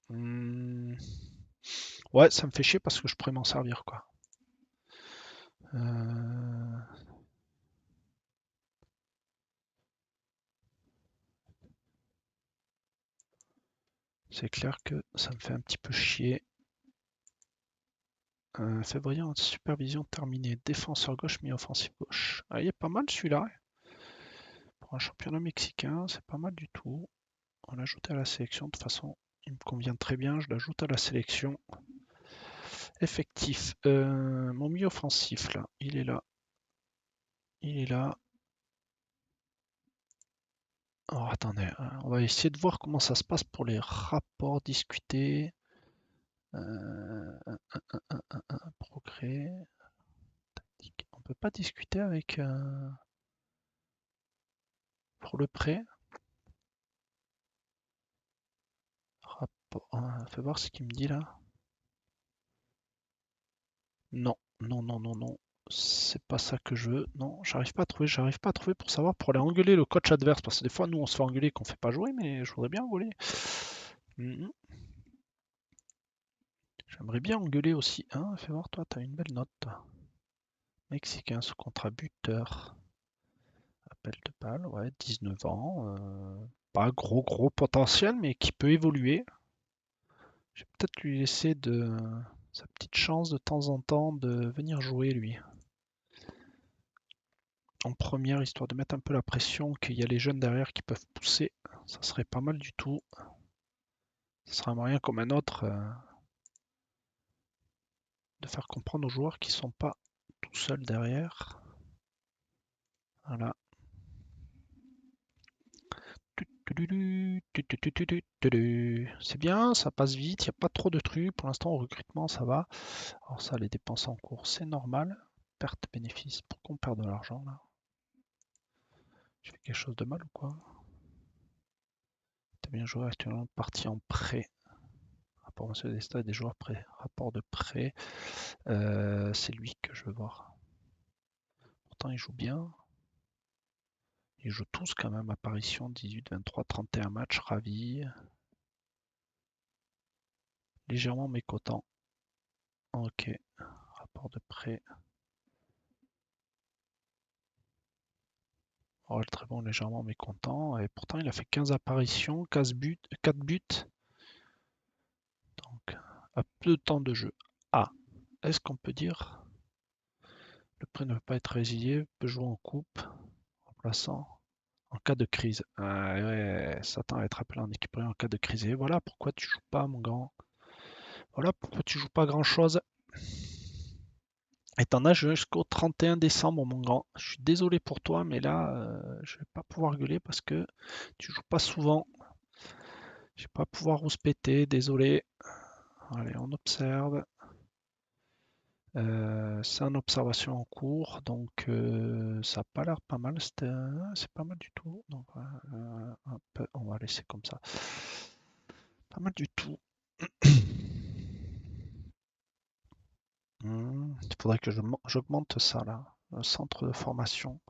Hmm. Ouais, ça me fait chier parce que je pourrais m'en servir, quoi. Euh, C'est clair que ça me fait un petit peu chier. Février en supervision terminée. Défenseur gauche, mi-offensif gauche. Ah, il est pas mal celui-là. Pour un championnat mexicain, c'est pas mal du tout. On l'a ajouté à la sélection. De toute façon, il me convient très bien. Je l'ajoute à la sélection. Effectif. Mon milieu offensif, là. Il est là. Il est là. Alors, attendez. On va essayer de voir comment ça se passe pour les rapports discutés. Progrès. Tactique. On peut pas discuter avec... pour le prêt. Rapport. Fais voir ce qu'il me dit là. Non, non, non, non, non. C'est pas ça que je veux. Non, j'arrive pas à trouver pour savoir pour aller engueuler le coach adverse. Parce que des fois, nous, on se fait engueuler qu'on fait pas jouer, mais je voudrais bien engueuler. J'aimerais bien engueuler aussi. Hein, fais voir, toi, t'as une belle note, toi. Mexicain sous contrat buteur. Appel de balle, ouais, 19 ans. Pas gros potentiel, mais qui peut évoluer. Je vais peut-être lui laisser sa petite chance de temps en temps de venir jouer, lui. En première, histoire de mettre un peu la pression, qu'il y a les jeunes derrière qui peuvent pousser. Ça serait pas mal du tout. Ce serait un moyen comme un autre de faire comprendre aux joueurs qu'ils sont pas tout seuls derrière. Voilà. C'est bien, ça passe vite, il n'y a pas trop de trucs. Pour l'instant, au recrutement, ça va. Alors ça, les dépenses en cours, c'est normal. Perte, bénéfice, pourquoi on perd de l'argent là? Je fais quelque chose de mal ou quoi? T'as bien joué, actuellement parti en prêt. Rapport mensuel des stades des joueurs prêts. Rapport de prêt. C'est lui que je veux voir. Pourtant, il joue bien. Ils jouent tous quand même. Apparition 18, 23, 31 matchs. Ravi. Légèrement mécontent. Ok. Rapport de prêt. Oh, très bon, légèrement mécontent. Et pourtant, il a fait 15 apparitions, 4 buts. Donc, à peu de temps de jeu. Ah, est-ce qu'on peut dire le prêt ne peut pas être résilié, peut jouer en coupe, remplaçant en cas de crise. Ah, ouais, s'attend à être appelé en équipe en cas de crise. Et voilà pourquoi tu joues pas, mon grand. Voilà pourquoi tu joues pas grand-chose. Et t'en as jusqu'au 31 décembre, mon grand. Je suis désolé pour toi, mais là, je vais pas pouvoir gueuler parce que tu joues pas souvent. Je vais pas pouvoir rouspéter, désolé. Allez, on observe. C'est en observation en cours, donc ça n'a pas l'air pas mal. C'est pas mal du tout. Donc, on va laisser comme ça. Pas mal du tout. Il faudrait que j'augmente ça là. Le centre de formation.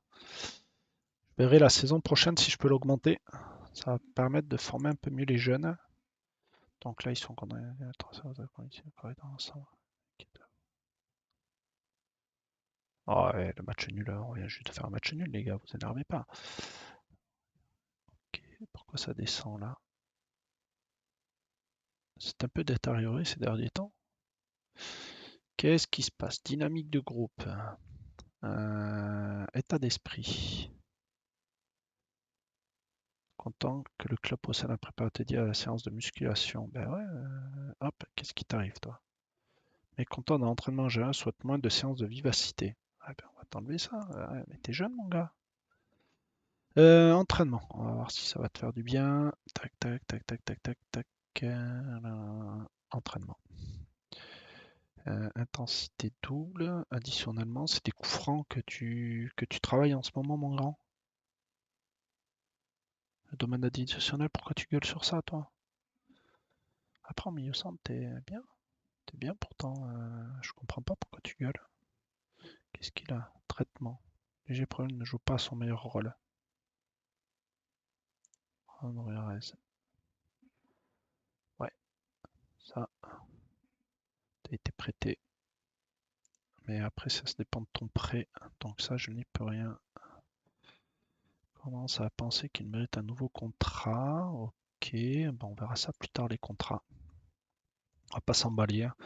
Je verrai la saison prochaine si je peux l'augmenter. Ça va permettre de former un peu mieux les jeunes. Donc là, ils sont condamnés à 3 ensemble. Oh, ouais, le match nul, on vient juste de faire un match nul, les gars, vous énervez pas. Ok, pourquoi ça descend là? C'est un peu détérioré ces derniers temps. Qu'est-ce qui se passe? Dynamique de groupe. État d'esprit. Content que le club possède un préparateur dédié à la séance de musculation. Ben ouais, hop, qu'est-ce qui t'arrive toi? Mais content d'un entraînement général, souhaite moins de séances de vivacité. Ah ben on va t'enlever ça. Ouais, mais t'es jeune mon gars. Entraînement. On va voir si ça va te faire du bien. Tac, tac, tac, tac, tac, tac, tac. Entraînement. Intensité double. Additionnellement, c'est des coups francs que tu travailles en ce moment, mon grand. Le domaine additionnel, pourquoi tu gueules sur ça, toi? Après, en milieu centre, t'es bien. T'es bien pourtant. Je comprends pas pourquoi tu gueules. Qu'est-ce qu'il a? Traitement. Léger problème ne joue pas son meilleur rôle. Ouais, ça, t'as été prêté. Mais après, ça se dépend de ton prêt. Donc ça, je n'y peux rien. Commence à penser qu'il mérite un nouveau contrat. Ok, bon, on verra ça plus tard, les contrats. On va pas s'emballer, hein.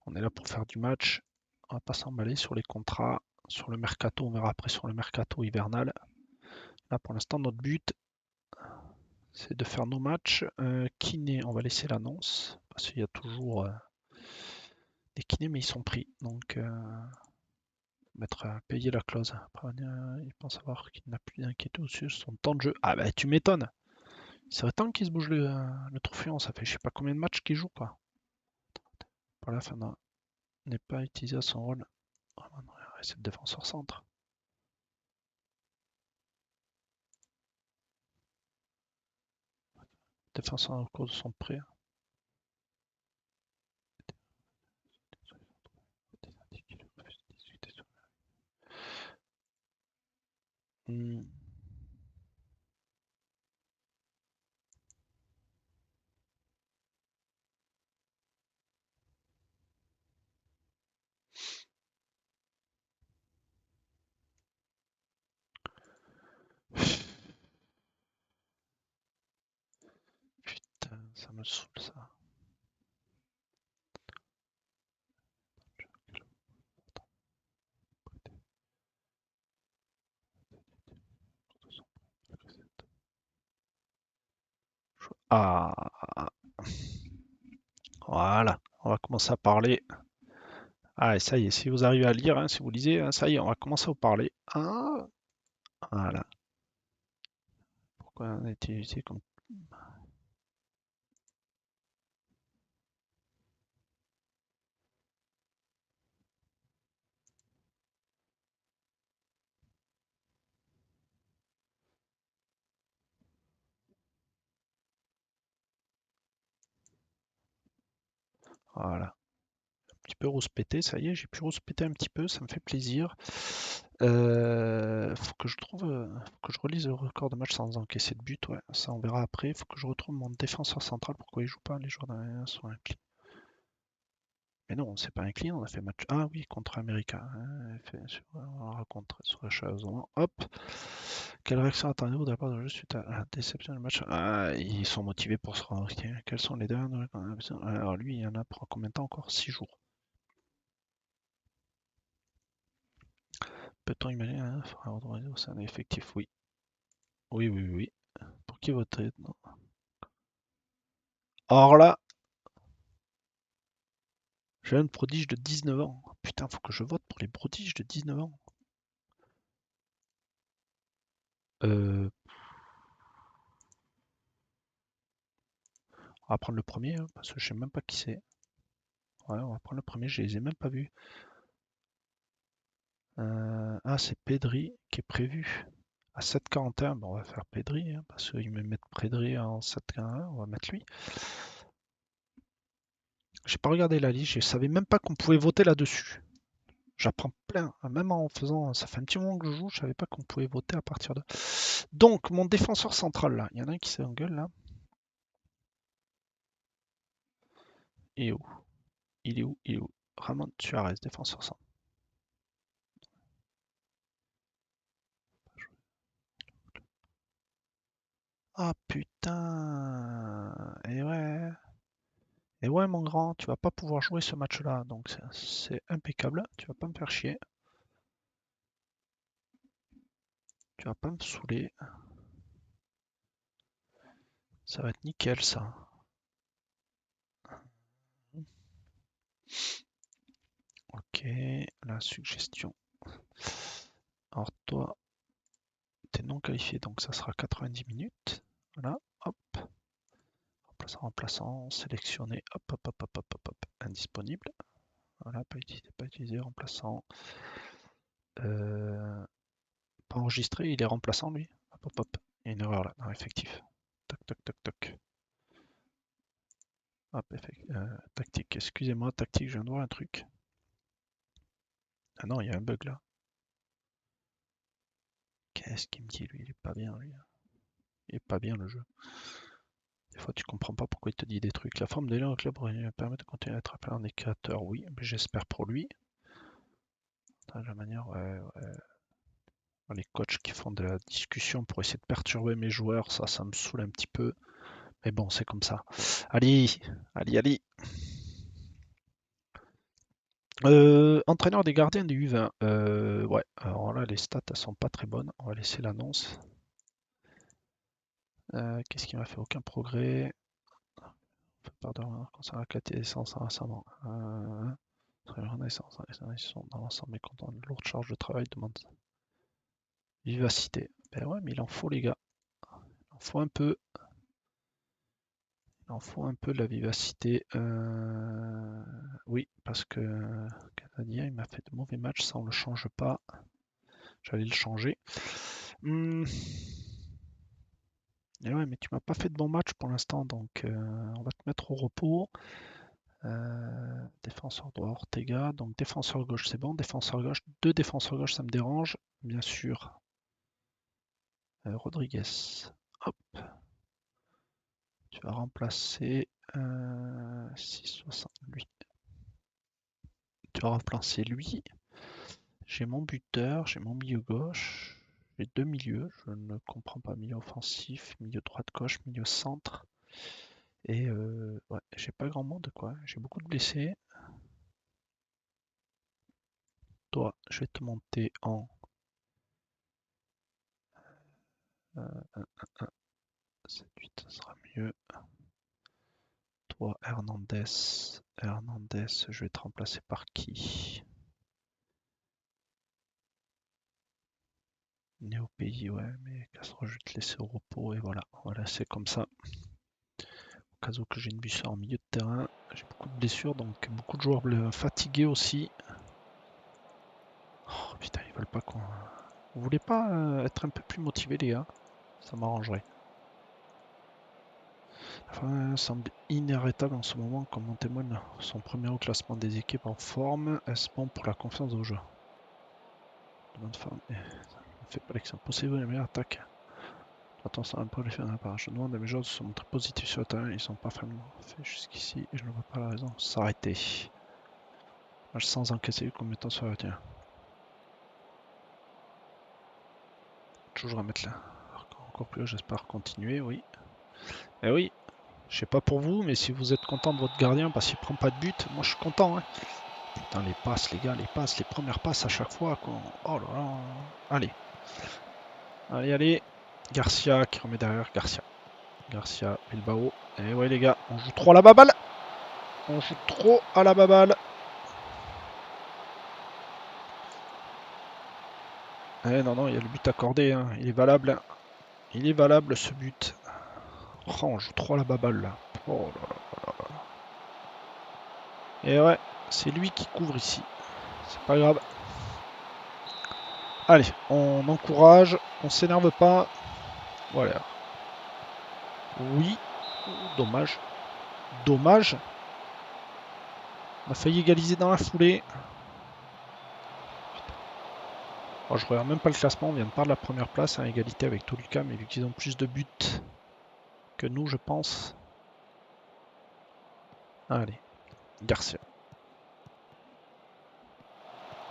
On est là pour faire du match. On va pas s'emballer sur les contrats. Sur le mercato, on verra après sur le mercato hivernal. Là, pour l'instant, notre but, c'est de faire nos matchs. Kiné, on va laisser l'annonce. Parce qu'il y a toujours des kinés, mais ils sont pris. Donc, mettre à payer la clause. Après, il pense savoir qu'il n'a plus d'inquiétude sur son temps de jeu. Ah bah tu m'étonnes. C'est vrai tant qu'il se bouge le Troupillon, ça fait je sais pas combien de matchs qu'il joue quoi. Par la fin n'est pas utilisé à son rôle. Oh, non, c'est le défenseur centre. Défenseur au cours de son prêt. Hmm. Putain, ça me saoule ça. Ah, voilà, on va commencer à parler. Ah, et ça y est, si vous arrivez à lire, hein, si vous lisez, hein, ça y est, on va commencer à vous parler. Ah, voilà. Pourquoi on a été utilisé comme... Voilà. Un petit peu rouspété, ça y est, j'ai pu rouspéter un petit peu, ça me fait plaisir. Faut que je trouve, faut que je relise le record de match sans encaisser de but, ouais, ça on verra après. Faut que je retrouve mon défenseur central, pourquoi il joue pas, les joueurs d'un sont inclus. Mais non, c'est pas inclus, on a fait match. Ah oui, contre América. Hein, on rencontre sur la chaise. Hop. Quelle réaction attendez-vous de la part de jeu suite à la déception du match? Ah, ils sont motivés pour se rendre. Ok. Quels sont les derniers? Alors lui, il y en a pour combien de temps encore? 6 jours. Peut-on imaginer un faudra autoriser au sein de l'effectif? Oui. Oui, oui, oui. Pour qui voter? Non. Or là, jeune prodige de 19 ans. Putain, faut que je vote pour les prodiges de 19 ans. Euh, on va prendre le premier, hein, parce que je sais même pas qui c'est. Ouais, on va prendre le premier, je les ai même pas vus. Ah, c'est Pedri qui est prévu à 7,41. Bon, on va faire Pedri, hein, parce qu'ils me mettent Pedri en 7,41. On va mettre lui. J'ai pas regardé la liste, je savais même pas qu'on pouvait voter là-dessus. J'apprends plein, hein, même en faisant. Ça fait un petit moment que je joue, je savais pas qu'on pouvait voter à partir de. Donc, mon défenseur central là, il y en a un qui s'engueule là. Il est où? Il est où? Il est où? Ramon Suarez, défenseur central. Ah putain! Et ouais. Et ouais, mon grand, tu vas pas pouvoir jouer ce match-là, donc c'est impeccable. Tu vas pas me faire chier. Tu vas pas me saouler. Ça va être nickel, ça. Ok, la suggestion. Alors toi, t'es non qualifié, donc ça sera 90 minutes. Voilà, hop. Remplaçant, remplaçant, sélectionné. Hop, hop, hop, hop, hop, hop, hop. Indisponible. Voilà, pas utilisé, remplaçant. Euh, Pas enregistré, il est remplaçant lui. Hop, hop, hop. Il y a une erreur là, dans l'effectif. Toc, toc, toc, toc. Hop, tactique. Excusez-moi, tactique, je viens de voir un truc. Ah non, il y a un bug là. Qu'est-ce qu'il me dit lui? Il est pas bien lui. Il est pas bien le jeu. Des fois tu comprends pas pourquoi il te dit des trucs. La forme d'élan au club permet de continuer à être appelé un équateur, oui, mais j'espère pour lui. De la manière, ouais, ouais. Les coachs qui font de la discussion pour essayer de perturber mes joueurs, ça me saoule un petit peu. Mais bon, c'est comme ça. Allez, allez, allez. Entraîneur des gardiens du U20. Ouais, alors là, les stats, elles sont pas très bonnes. On va laisser l'annonce. Qu'est-ce qui m'a fait aucun progrès? Pardon, concernant la qualité d'essence récemment. Renaissance. Ils sont dans l'ensemble mécontents. Une lourde charge de travail demande vivacité. Ben ouais, mais il en faut, les gars. Il en faut un peu. Il en faut un peu de la vivacité. Oui, parce que Canadien, il m'a fait de mauvais matchs. Ça, on le change pas. J'allais le changer. Et ouais, mais tu m'as pas fait de bon match pour l'instant, donc on va te mettre au repos. Défenseur droit, Ortega. Donc défenseur gauche, c'est bon. Défenseur gauche, deux défenseurs gauche, ça me dérange. Bien sûr. Rodriguez. Hop. Tu vas remplacer 6,68. Tu vas remplacer lui. J'ai mon buteur, j'ai mon milieu gauche. J'ai deux milieux. Je ne comprends pas. Milieu offensif, milieu droite gauche, milieu centre. Et ouais, j'ai pas grand monde quoi. J'ai beaucoup de blessés. Toi, je vais te monter en 7-8, ça sera mieux. Toi, Hernandez. Hernandez, je vais te remplacer par qui? Né au pays, ouais, mais Castro, je vais te laisser au repos et voilà. Voilà, c'est comme ça. Au cas où que j'ai une blessure en milieu de terrain, j'ai beaucoup de blessures, donc beaucoup de joueurs fatigués aussi. Oh putain, ils veulent pas qu'on. Vous voulez pas être un peu plus motivés, les gars? Ça m'arrangerait. Enfin, semble inarrêtable en ce moment, comme en témoigne son premier au classement des équipes en forme. Est-ce bon pour la confiance au jeu? Demande forme. Ne fait pas l'action possible, les meilleures attaques. Attention à ne pas les faire part. Je demande à mes joueurs de se montrer positifs sur le terrain, ils sont parfaitement faits jusqu'ici et je ne vois pas la raison de s'arrêter. Match sans encaisser combien de temps ça va tenir? Toujours à mettre là. Encore plus haut, j'espère continuer, oui. Eh oui, je sais pas pour vous, mais si vous êtes content de votre gardien parce qu'il prend pas de but, moi je suis content. Hein. Putain, les passes, les gars, les passes, les premières passes à chaque fois. Quoi. Oh là là. Allez. Allez, allez. Garcia qui remet derrière. Garcia, Bilbao. Et ouais, les gars, on joue trop à la baballe. On joue trop à la baballe. Eh non, non, il y a le but accordé. Hein. Il est valable. Il est valable ce but. Oh, on joue trop à la baballe là. Oh là là là là. Et ouais, c'est lui qui couvre ici. C'est pas grave. Allez, on encourage. On s'énerve pas. Voilà. Oui. Dommage. Dommage. On a failli égaliser dans la foulée. Alors, je regarde même pas le classement, on vient de perdre la première place à égalité avec Toluca, mais vu qu'ils ont plus de buts que nous, je pense. Allez, Garcia.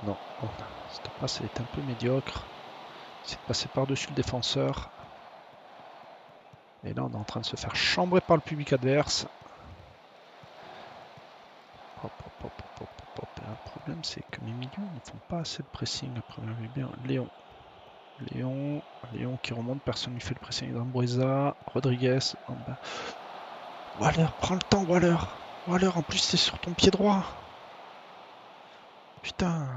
Non, cette passe elle est un peu médiocre. C'est de passer par-dessus le défenseur. Et là, on est en train de se faire chambrer par le public adverse. Hop, hop, hop, hop, hop, hop. Et le problème, c'est que mes milieux ne font pas assez de pressing. Après, bien, Léon. Léon qui remonte, personne ne fait le pressing. Zambuesa, Rodriguez. Oh ben. Waller, prends le temps, Waller. Waller, en plus, c'est sur ton pied droit. Putain.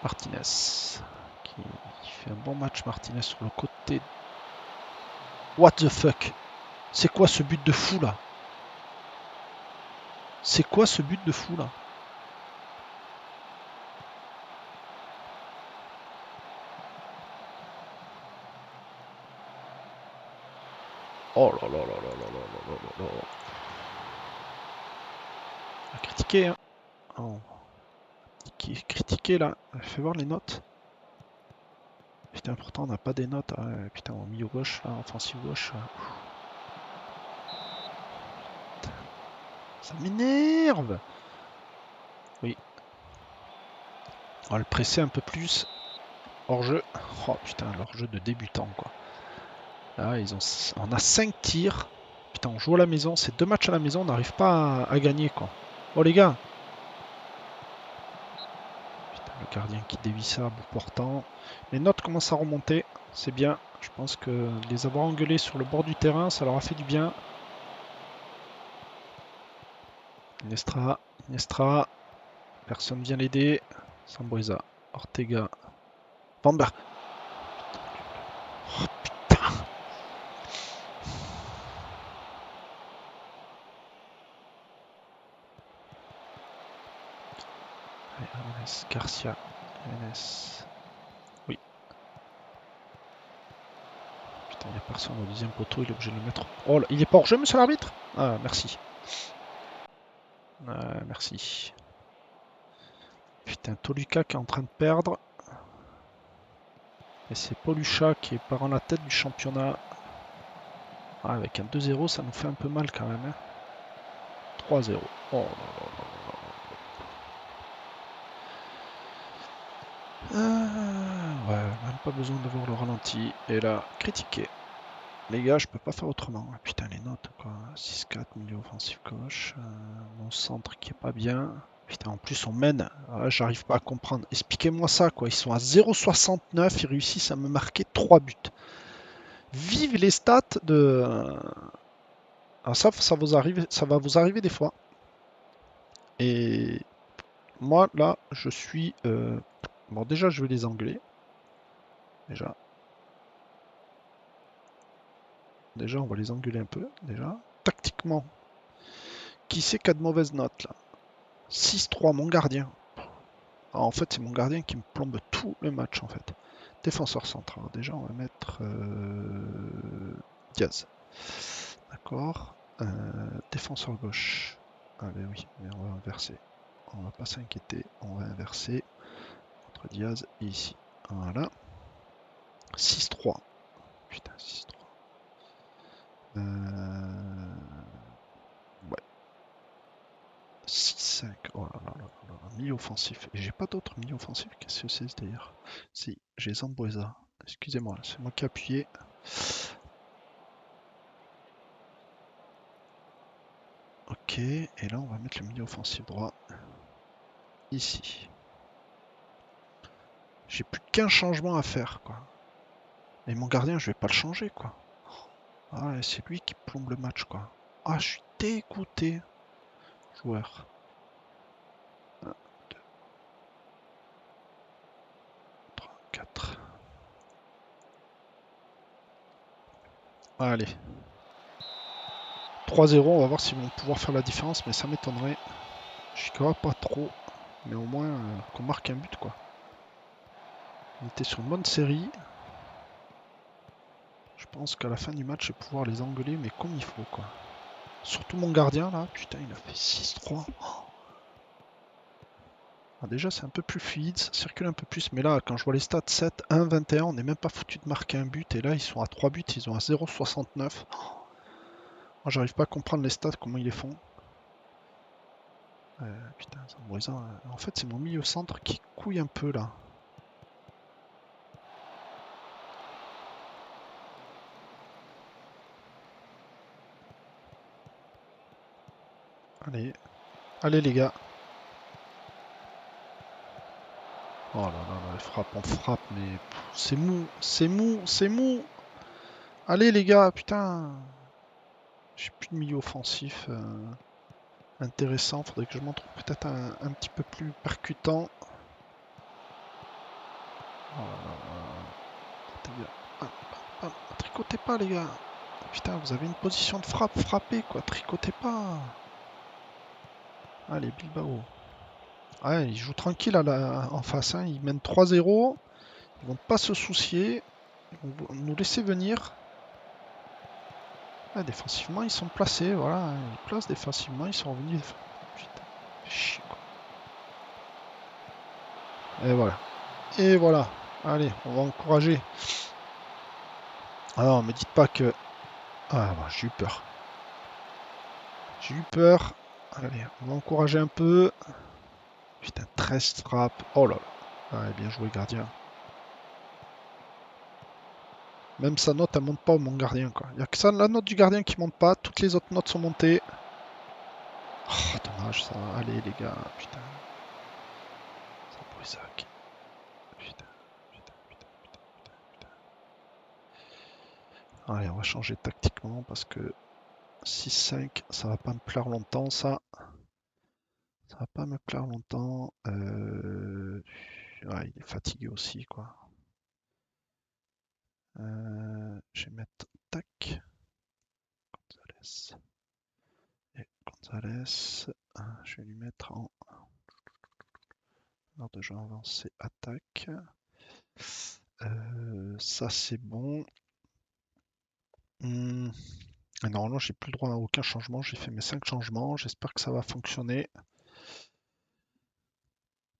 Martinez. Qui fait un bon match, Martinez, sur le côté. What the fuck? C'est quoi ce but de fou, là? C'est quoi ce but de fou, là? Oh là là là là là là là là là. On va critiquer, hein. Oh. Qui est critiqué, là. Fais voir les notes. Putain, pourtant, on n'a pas des notes. Hein. Putain, au milieu gauche, là, offensive gauche. Ça m'énerve. Oui. On va le presser un peu plus. Hors-jeu. Oh putain, l'hors-jeu de débutant, quoi. Là, on a 5 tirs. Putain, on joue à la maison. C'est 2 matchs à la maison. On n'arrive pas à gagner, quoi. Oh, les gars. Putain, le gardien qui dévie ça à bout portant. Les notes commencent à remonter. C'est bien. Je pense que les avoir engueulés sur le bord du terrain, ça leur a fait du bien. Nestra, Nestra. Personne vient l'aider. Sambueza, Ortega, Bamber. Oh putain. Allez, Jiménez, Garcia, Jiménez. Oui. Putain, il n'y a personne au deuxième poteau, il est obligé de le mettre. Oh là, il est pas hors jeu, monsieur l'arbitre? Ah, merci. Merci. Putain, Toluca qui est en train de perdre. Et c'est Polucha qui part en la tête du championnat. Ah, avec un 2-0, ça nous fait un peu mal quand même. Hein. 3-0. Oh là là là là. Ouais, même pas besoin de voir le ralenti. Et là, critiqué. Les gars, je peux pas faire autrement. Ah, putain, les notes, quoi. 6-4, milieu offensif gauche. Mon centre qui est pas bien. Putain, en plus, on mène. Ah, j'arrive pas à comprendre. Expliquez-moi ça, quoi. Ils sont à 0,69. Ils réussissent à me marquer 3 buts. Vive les stats de. Alors ça va vous arriver des fois. Et moi, là, je suis. Bon, déjà, je vais les engueuler. Déjà. Déjà, on va les engueuler un peu. Déjà. Tactiquement, qui c'est qui a de mauvaises notes là? 6-3, mon gardien. Ah, en fait, c'est mon gardien qui me plombe tout le match en fait. Défenseur central. Déjà, on va mettre Diaz. D'accord. Défenseur gauche. Ah ben oui, mais on va inverser. On va pas s'inquiéter. On va inverser entre Diaz et ici. Voilà. 6-3. Putain, 6-3. Ouais. 6-5. Oh là là là là là. Milieu offensif. Et j'ai pas d'autres milieux offensifs. Qu'est-ce que c'est d'ailleurs? Si, j'ai Zambuesa. Excusez-moi, c'est moi qui ai appuyé. Ok, et là on va mettre le milieu offensif droit ici. J'ai plus qu'un changement à faire, quoi. Et mon gardien, je vais pas le changer, quoi. Ah, ouais, c'est lui qui plombe le match, quoi. Ah, je suis dégoûté. Joueur. 1, 2, 3, 4. Allez. 3-0, on va voir s'ils vont pouvoir faire la différence, mais ça m'étonnerait. Je crois pas trop. Mais au moins qu'on marque un but, quoi. On était sur une bonne série. Je pense qu'à la fin du match, je vais pouvoir les engueuler, mais comme il faut, quoi. Surtout mon gardien, là. Putain, il a fait 6-3. Ah, déjà, c'est un peu plus fluide, ça circule un peu plus. Mais là, quand je vois les stats 7, 1, 21, on n'est même pas foutu de marquer un but. Et là, ils sont à 3 buts, ils ont à 0,69. Moi, j'arrive pas à comprendre les stats, comment ils les font. Putain, Zambuesa, en fait, c'est mon milieu centre qui couille un peu là. Allez, allez les gars. Oh là là là, on frappe, mais c'est mou, c'est mou, c'est mou. Allez les gars, putain. J'ai plus de milieu offensif intéressant. Faudrait que je montre peut-être un petit peu plus percutant. Oh là là. Ah, ah, tricotez pas les gars. Putain, vous avez une position de frappe, frappez quoi, tricotez pas. Allez, Bilbao. Ouais, ils jouent tranquille en face, hein. Ils mènent 3-0. Ils vont pas se soucier. Ils vont nous laisser venir. Ah, défensivement, ils sont placés, voilà. Ils placent défensivement, ils sont revenus. Putain, chier quoi. Et voilà. Et voilà. Allez, on va encourager. Alors, me dites pas que. Ah, bah, j'ai eu peur. J'ai eu peur. Allez, on va encourager un peu. Putain, 13 frappes. Oh là là. Ouais, bien joué, gardien. Même sa note, elle monte pas, mon gardien, quoi. Il n'y a que ça, la note du gardien qui monte pas. Toutes les autres notes sont montées. Oh, dommage, ça. Allez, les gars. Putain. Ça pourrait ça. Putain, putain, putain, putain, putain, putain. Allez, on va changer tactiquement parce que 6-5, ça va pas me plaire longtemps, ça. Ça va pas me plaire longtemps. Ouais, il est fatigué aussi, quoi. Je vais mettre tac. Gonzalez. Et Gonzalez. Je vais lui mettre en ordre de jeu avancé attaque. Ça c'est bon. Normalement, j'ai plus le droit à aucun changement. J'ai fait mes 5 changements. J'espère que ça va fonctionner.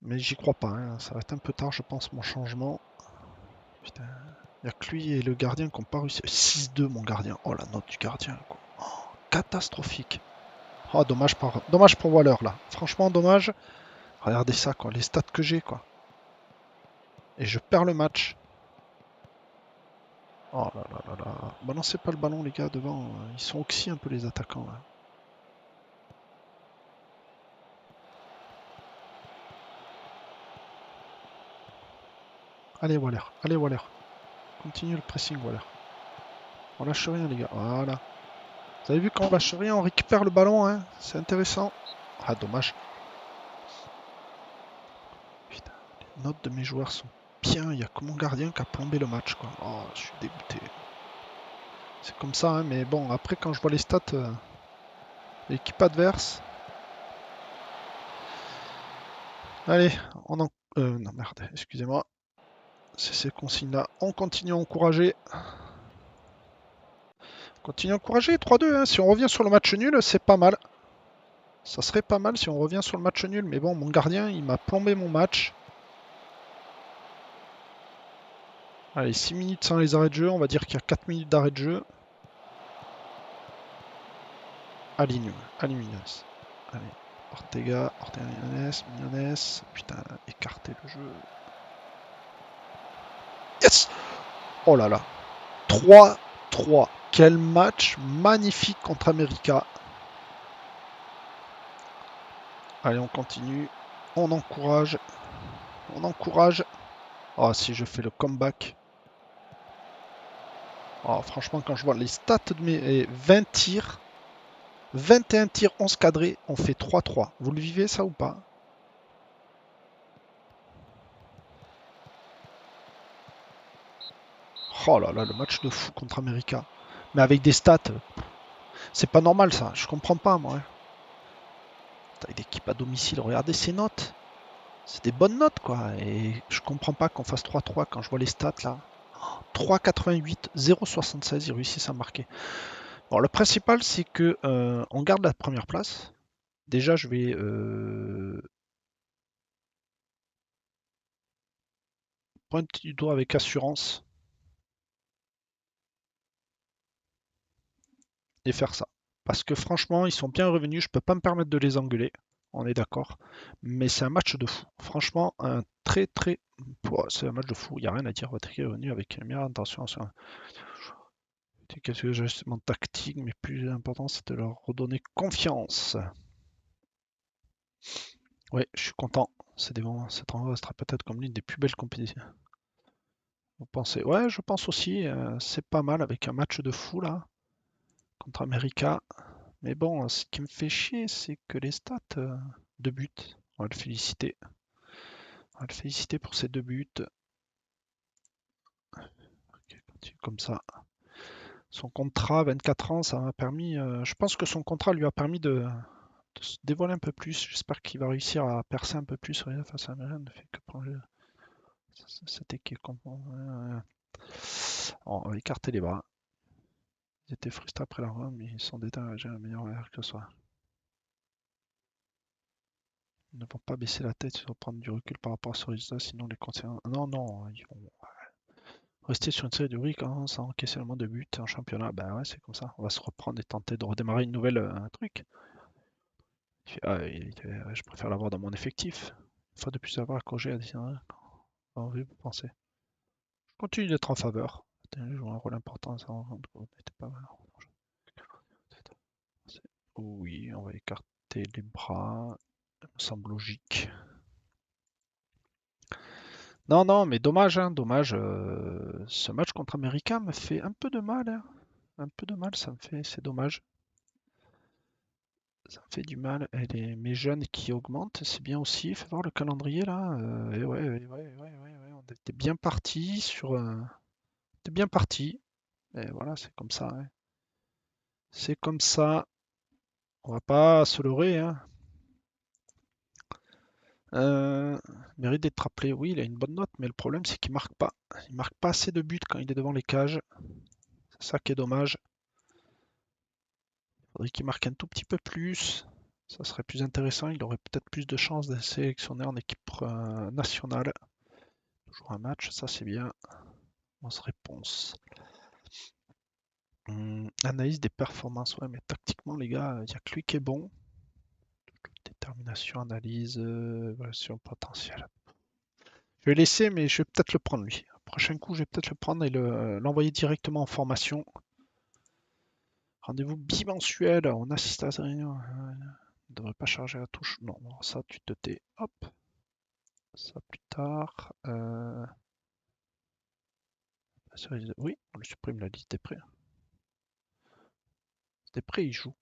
Mais j'y crois pas, hein. Ça va être un peu tard, je pense, mon changement. Putain. Il n'y a que lui et le gardien qui n'ont pas réussi. 6-2, mon gardien. Oh, la note du gardien, quoi. Oh, catastrophique. Oh, dommage pour Waller, là. Franchement, dommage. Regardez ça, quoi. Les stats que j'ai, quoi. Et je perds le match. Oh là là là là. Balancez pas le ballon, les gars, devant. Ils sont oxy un peu, les attaquants, là. Allez, Waller. Allez, Waller. Continue le pressing, Waller. On lâche rien, les gars. Voilà. Vous avez vu quand on lâche rien, on récupère le ballon, hein. C'est intéressant. Ah, dommage. Putain, les notes de mes joueurs sont bien. Il y a que mon gardien qui a plombé le match, quoi. Oh, je suis dégoûté. C'est comme ça, hein, mais bon, après, quand je vois les stats de l'équipe adverse. Allez, on en. Non, merde, excusez-moi. C'est ces consignes-là. On continue à encourager. Continue à encourager. 3-2, hein. Si on revient sur le match nul, c'est pas mal. Ça serait pas mal si on revient sur le match nul. Mais bon, mon gardien, il m'a plombé mon match. Allez, 6 minutes sans les arrêts de jeu. On va dire qu'il y a 4 minutes d'arrêt de jeu. Aligne, Mignonès. Allez, Ortega Mignonès. Putain, écarter le jeu. Yes! Oh là là. 3-3. Quel match magnifique contre America. Allez, on continue. On encourage. On encourage. Oh, si je fais le comeback. Oh, franchement, quand je vois les stats de mes 20 tirs, 21 tirs, 11 cadrés, on fait 3-3. Vous le vivez ça ou pas? Oh là là, le match de fou contre America. Mais avec des stats, c'est pas normal ça. Je comprends pas moi, hein. Taille d'équipe à domicile, regardez ces notes. C'est des bonnes notes quoi. Et je comprends pas qu'on fasse 3-3 quand je vois les stats là. 3,88, 0,76, ils réussissent à marquer. Bon, le principal c'est que on garde la première place. Déjà, je vais pointer du doigt avec assurance et faire ça. Parce que franchement, ils sont bien revenus. Je peux pas me permettre de les engueuler. On est d'accord. Mais c'est un match de fou. Franchement, un très très. C'est un match de fou. Il n'y a rien à dire. Votre équipe est revenu avec une meilleure intention. Quelques ajustements tactiques, mais plus important, c'est de leur redonner confiance. Ouais, je suis content. C'est des moments. Cette rencontre restera peut-être comme l'une des plus belles compétitions. Vous pensez? Ouais, je pense aussi. C'est pas mal avec un match de fou là contre America. Mais bon, ce qui me fait chier, c'est que les stats de buts, on va le féliciter. On va le féliciter pour ses 2 buts. Ok, continue comme ça. Son contrat, 24 ans, ça m'a permis. Je pense que son contrat lui a permis de se dévoiler un peu plus. J'espère qu'il va réussir à percer un peu plus. Regarde, face à Milan, ne fait que prendre cette équipe. On va écarter les bras. Ils étaient frustrés après la run, mais ils sont déterminés à un meilleur air que ce soit. Ils ne vont pas baisser la tête, ils vont prendre du recul par rapport à ce résultat, sinon les conséquences. Non, non, ils vont rester sur une série de briques sans encaisser le moins de buts en championnat. Ben ouais, c'est comme ça. On va se reprendre et tenter de redémarrer une nouvelle truc. Ah, je préfère l'avoir dans mon effectif. Une fois de plus avoir à corriger à dire envie vous pensez. Je continue d'être en faveur. Il joue un rôle important, ça en rendre compte. Pas mal. Oui, on va écarter les bras. Ça me semble logique. Non, non, mais dommage, hein, dommage. Ce match contre Américain me fait un peu de mal, hein. Un peu de mal, ça me fait. C'est dommage. Ça me fait du mal. Et mes jeunes qui augmentent, c'est bien aussi. Fais voir le calendrier là. Et ouais, on était bien parti sur. On était bien parti. Et voilà, c'est comme ça, hein. C'est comme ça. On va pas se leurrer, hein. Mérite d'être rappelé. Oui, il a une bonne note, mais le problème c'est qu'il marque pas. Il marque pas assez de buts quand il est devant les cages. C'est ça qui est dommage. Il faudrait qu'il marque un tout petit peu plus. Ça serait plus intéressant. Il aurait peut-être plus de chances d'être sélectionné en équipe nationale. Toujours un match, ça c'est bien. Bonne réponse. Analyse des performances. Ouais, mais tactiquement, les gars, il n'y a que lui qui est bon. Détermination, analyse, évaluation potentielle. Je vais laisser, mais je vais peut-être le prendre lui. Prochain coup, je vais peut-être le prendre et l'envoyer directement en formation. Rendez-vous bimensuel, on assiste à la réunion. Ne devrait pas charger la touche. Non, bon, ça, tu te tais. Hop. Ça plus tard. Oui, on le supprime la liste des prêts. Des prêts, il joue.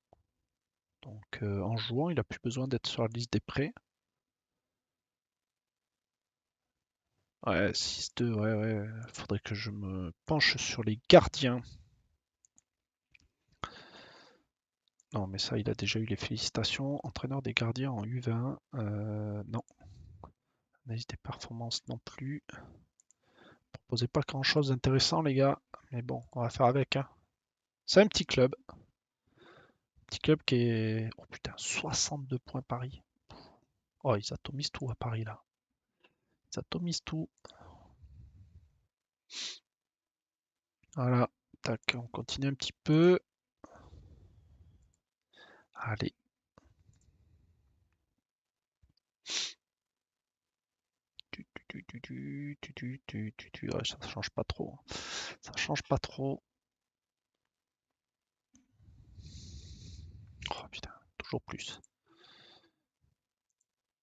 Donc en jouant, il n'a plus besoin d'être sur la liste des prêts. Ouais, 6-2, ouais. Faudrait que je me penche sur les gardiens. Non, mais ça, il a déjà eu les félicitations. Entraîneur des gardiens en U21. Non. Analyse des performances non plus. Proposez pas grand-chose d'intéressant, les gars. Mais bon, on va faire avec, hein. C'est un petit club. Petit club qui est... Oh putain, 62 points Paris. Oh, ils atomisent tout à Paris, là. Ils atomisent tout. Voilà. Tac, on continue un petit peu. Allez. Ouais, ça change pas trop. Ça change pas trop. Oh putain, toujours plus.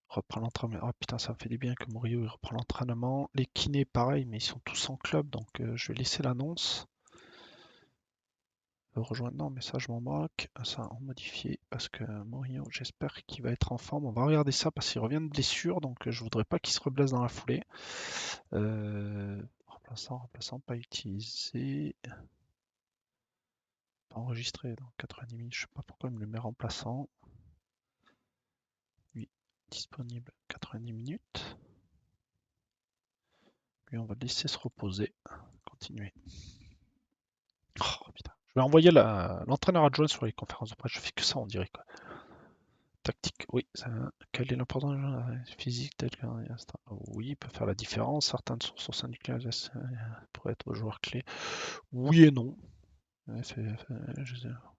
Reprend l'entraînement. Oh putain, ça me fait du bien que Murillo il reprend l'entraînement. Les kinés, pareil, mais ils sont tous en club, donc je vais laisser l'annonce. Rejoindre, non, mais ça je m'en moque. Ça, on modifie parce que Murillo, j'espère qu'il va être en forme. On va regarder ça parce qu'il revient de blessure, donc je voudrais pas qu'il se reblesse dans la foulée. Remplaçant, pas utilisé. Pas enregistré dans 90 minutes. Je sais pas pourquoi il me le met remplaçant. Lui, disponible 90 minutes. Lui, on va le laisser se reposer. Continuer. Oh putain. Je vais envoyer l'entraîneur adjoint sur les conférences de presse. Je fais que ça, on dirait quoi. Tactique, oui. Quelle est l'importance physique tel qu'un instant? Oui, il peut faire la différence. Certaines sources au sein du club pourraient être joueur clé. Oui et non.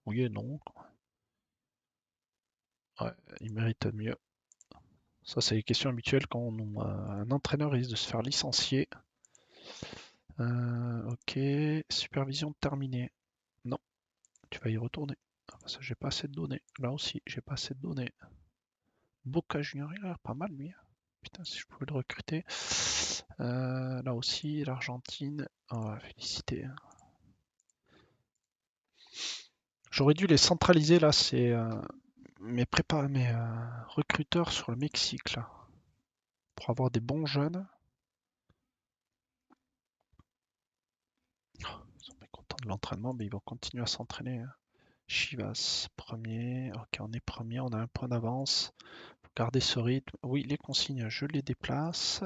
Oui et non. Ouais, il mérite mieux. Ça, c'est les questions habituelles quand un entraîneur risque de se faire licencier. Ok, supervision terminée. Non, tu vas y retourner. Ah, parce que j'ai pas assez de données. Là aussi, j'ai pas assez de données. Boca Junior, il a l'air pas mal lui. Putain, si je pouvais le recruter. Là aussi, l'Argentine. Oh, félicité. J'aurais dû les centraliser là, c'est mes recruteurs sur le Mexique là. Pour avoir des bons jeunes. Oh, ils sont mécontents de l'entraînement, mais ils vont continuer à s'entraîner, hein. Chivas, premier. Ok, on est premier, on a un point d'avance. Faut garder ce rythme. Oui, les consignes, je les déplace.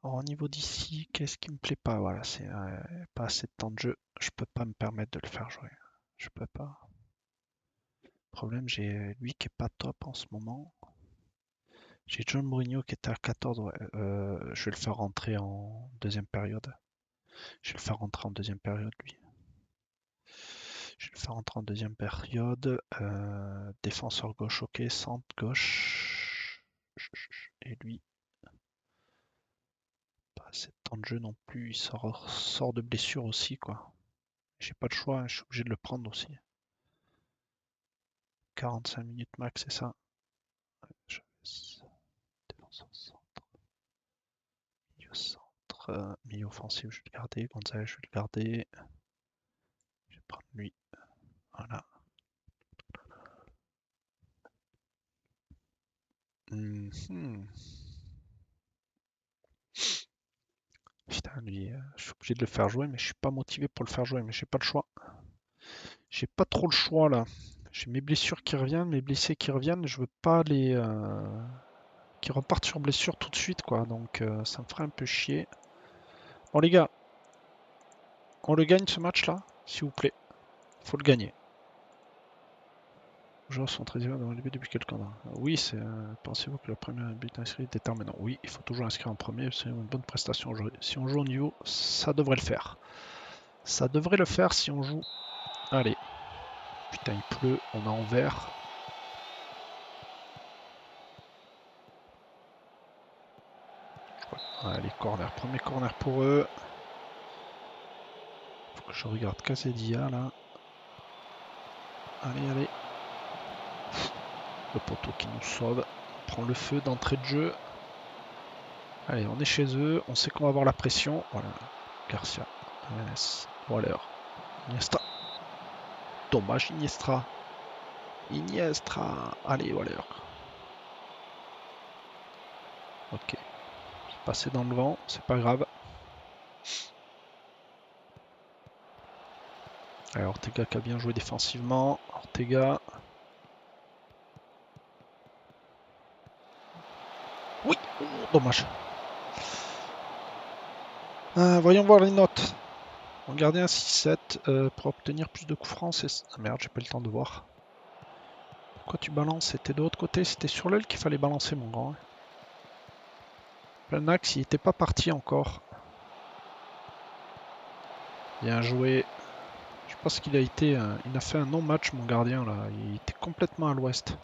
Alors, au niveau d'ici, qu'est-ce qui me plaît pas? Voilà, c'est pas assez de temps de jeu. Je peux pas me permettre de le faire jouer. Je peux pas. Problème, j'ai lui qui est pas top en ce moment. J'ai John Mourinho qui était à 14. Ouais. Je vais le faire rentrer en deuxième période. Je vais le faire rentrer en deuxième période, lui. Je vais le faire rentrer en deuxième période. Défenseur gauche, ok. Centre gauche. Et lui, pas assez de temps de jeu non plus. Il sort de blessure aussi, quoi. J'ai pas de choix, hein, je suis obligé de le prendre aussi. 45 minutes max, c'est ça. Défenseur centre. Milieu offensif, je vais le garder. Gonzalez, je vais le garder. Je vais prendre lui. Voilà. Mhm. Putain, lui, je suis obligé de le faire jouer, mais je suis pas motivé pour le faire jouer, mais j'ai pas le choix. J'ai pas trop le choix là. J'ai mes blessures qui reviennent, mes blessés qui reviennent, je veux pas les qui repartent sur blessure tout de suite quoi, donc ça me ferait un peu chier. Bon les gars, on le gagne ce match là, s'il vous plaît. Faut le gagner. Les joueurs sont très divers dans le début depuis quelques temps. Oui, c'est. Pensez-vous que le premier but inscrit est déterminant? Oui, il faut toujours inscrire en premier, c'est une bonne prestation aujourd'hui. Si on joue au niveau, ça devrait le faire. Ça devrait le faire si on joue. Allez. Putain, il pleut, on a en vert. Allez, corner, premier corner pour eux. Faut que je regarde Casedia là. Allez, allez. Le poteau qui nous sauve. On prend le feu d'entrée de jeu. Allez, on est chez eux. On sait qu'on va avoir la pression. Voilà. Garcia. Yes. Waller. Iniesta. Dommage, Iniesta. Iniesta. Allez, Waller. Ok. C'est passé dans le vent. C'est pas grave. Allez, Ortega qui a bien joué défensivement. Ortega. Oui. Oh, dommage. Voyons voir les notes. On gardait un 6-7 pour obtenir plus de coups francs. Ah merde, j'ai pas eu le temps de voir. Pourquoi tu balances? C'était de l'autre côté, c'était sur l'aile qu'il fallait balancer, mon grand. Plein axe, il était pas parti encore. Bien joué. Je pense qu'il a été. Il a fait un non-match, mon gardien, là. Il était complètement à l'ouest.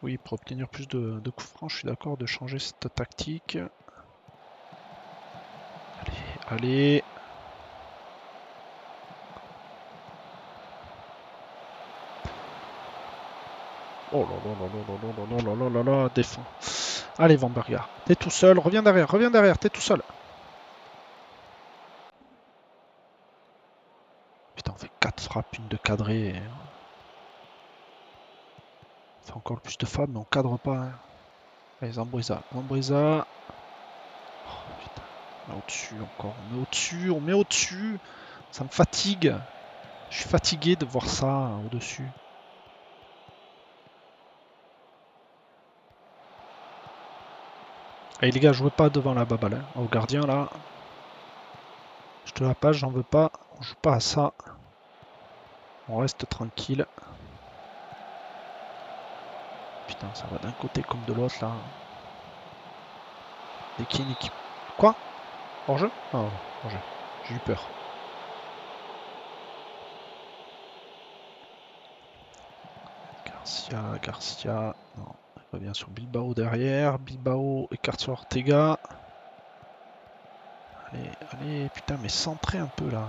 Oui, pour obtenir plus de coups francs, je suis d'accord de changer cette tactique. Allez, allez. Oh là là là là là là là là là là là, défend. Allez, Van Berger, t'es tout seul, reviens derrière, t'es tout seul. Putain, on fait 4 frappes, une de cadrée. On fait encore plus de frappes, mais on cadre pas. Hein. Allez, Zambriza, Zambriza. Oh, putain, on met au-dessus encore, on met au-dessus. Ça me fatigue. Je suis fatigué de voir ça au-dessus. Allez les gars, jouez pas devant la baballe. Hein. Au gardien là. Je te la passe, j'en veux pas. On joue pas à ça. On reste tranquille. Putain, ça va d'un côté comme de l'autre là. Dès qu'il y a une équipe. Quoi? Hors-jeu? Oh, hors-jeu. J'ai eu peur. Garcia, Garcia. Non, il revient sur Bilbao derrière. Bilbao écarte sur Ortega. Allez, allez, putain, mais centrez un peu là.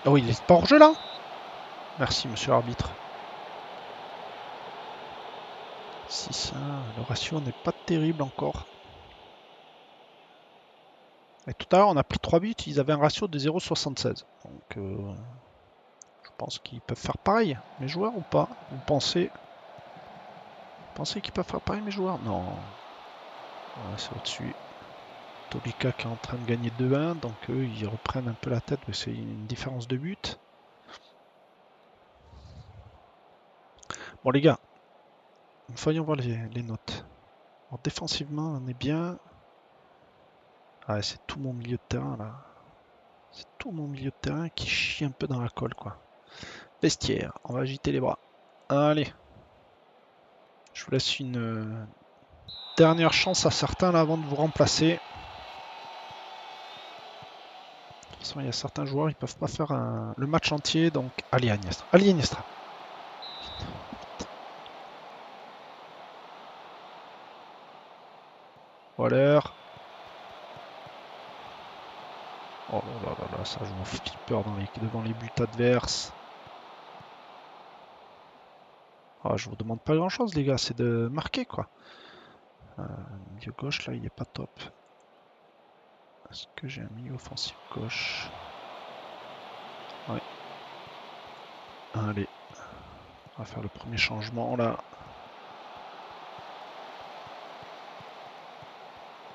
Oh, il est pas hors-jeu là? Merci, monsieur l'arbitre. 6-1, le ratio n'est pas terrible encore. Et tout à l'heure, on a pris 3 buts, ils avaient un ratio de 0,76. Donc, je pense qu'ils peuvent faire pareil, mes joueurs ou pas? Vous pensez qu'ils peuvent faire pareil, mes joueurs? Non. Ouais, c'est au-dessus. Tolika qui est en train de gagner 2-1, donc eux, ils reprennent un peu la tête, mais c'est une différence de but. Bon, les gars, voyons voir les notes. Alors, défensivement, on est bien. Ah, c'est tout mon milieu de terrain, là. C'est tout mon milieu de terrain qui chie un peu dans la colle, quoi. Vestiaire, on va agiter les bras. Allez. Je vous laisse une dernière chance à certains là avant de vous remplacer. De toute façon, il y a certains joueurs, ils peuvent pas faire le match entier, donc allez Iniesta. Allez Iniesta. Waller. Oh là là là là, ça je me fais peur devant les buts adverses. Ah, je vous demande pas grand chose les gars, c'est de marquer quoi. Milieu gauche là, il est pas top. Est-ce que j'ai un milieu offensif gauche? Ouais. Allez. On va faire le premier changement là.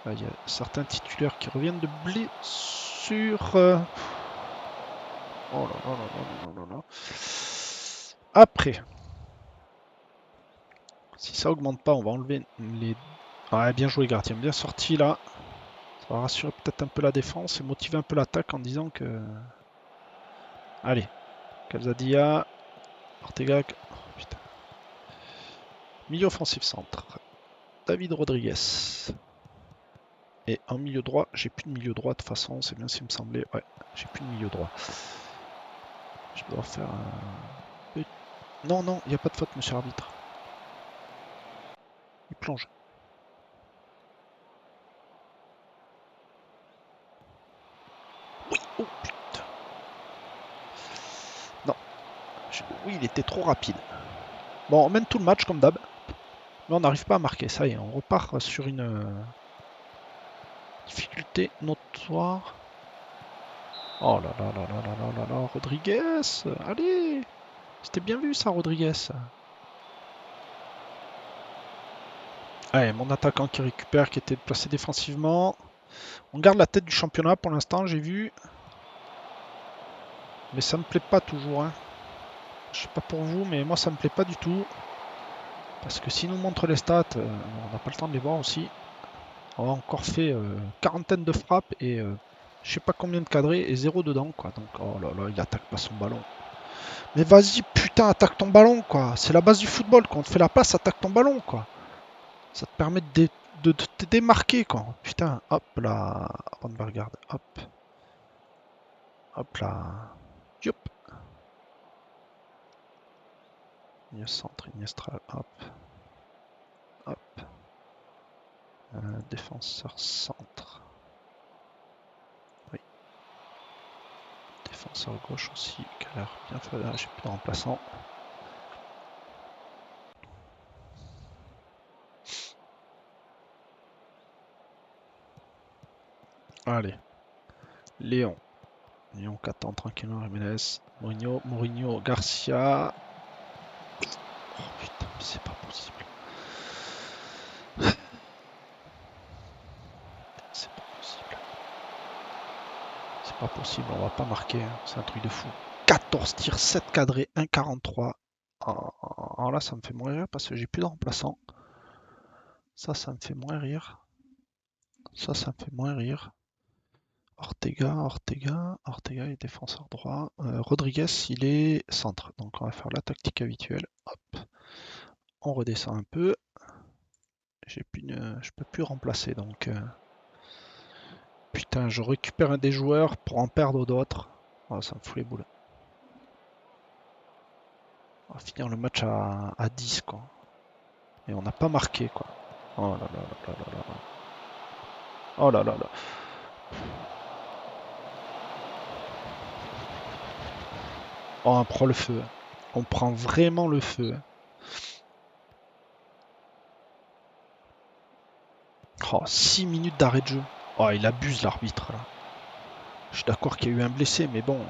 Là, il y a certains titulaires qui reviennent de blessure. Oh là là là là là là là. Après, si ça augmente pas, on va enlever les... Ouais, bien joué gardien, bien sorti là. Ça va rassurer peut-être un peu la défense et motiver un peu l'attaque en disant que... Allez, Calzadilla, Ortega... Oh, putain. Milieu offensif centre. David Rodriguez. Et en milieu droit, j'ai plus de milieu droit de toute façon, c'est bien ce qu'il me semblait. Ouais, j'ai plus de milieu droit. Je dois faire un... Non, non, il n'y a pas de faute, monsieur l'arbitre. Il plonge. Oui, oh putain. Non, oui, il était trop rapide. Bon, on mène tout le match comme d'hab. Mais on n'arrive pas à marquer, ça y est, on repart sur une difficulté notoire. Oh là là là là là là là là, Rodriguez, allez, c'était bien vu ça, Rodriguez. Allez, mon attaquant qui récupère, qui était placé défensivement. On garde la tête du championnat pour l'instant, j'ai vu. Mais ça me plaît pas toujours. Hein. Je sais pas pour vous, mais moi ça me plaît pas du tout. Parce que s'il nous montre les stats, on n'a pas le temps de les voir aussi. On a encore fait quarantaine de frappes et je sais pas combien de cadrés et zéro dedans quoi. Donc oh là là, il attaque pas son ballon. Mais vas-y putain, attaque ton ballon quoi. C'est la base du football. Quand on te fait la passe, attaque ton ballon quoi. Ça te permet de te démarquer quoi. Putain, hop là. Van Bergard, hop. Hop là. Yop. Milieu centre, Iniestra, hop. Hop. Défenseur centre. Oui. Défenseur gauche aussi, qui a l'air bien fait. Ah, j'ai plus de remplaçant. Allez. Léon. Léon qui attend tranquillement Jiménez. Mourinho, Garcia. Oui. Oh putain, mais c'est pas possible. C'est pas possible. C'est pas possible, on va pas marquer. Hein. C'est un truc de fou. 14 tirs, 7 cadrés, 1,43. Alors là, ça me fait moins rire parce que j'ai plus de remplaçant. Ça me fait moins rire. Ça me fait moins rire. Ortega est défenseur droit. Rodriguez, il est centre. Donc on va faire la tactique habituelle. Hop. On redescend un peu. Je peux plus remplacer donc. Putain, je récupère un des joueurs pour en perdre d'autres. Oh, ça me fout les boules. On va finir le match à 10 quoi. Et on n'a pas marqué quoi. Oh là là là là là là. Oh là là là. Oh, on prend le feu. On prend vraiment le feu. Oh, 6 minutes d'arrêt de jeu. Oh, il abuse l'arbitre là. Je suis d'accord qu'il y a eu un blessé, mais bon.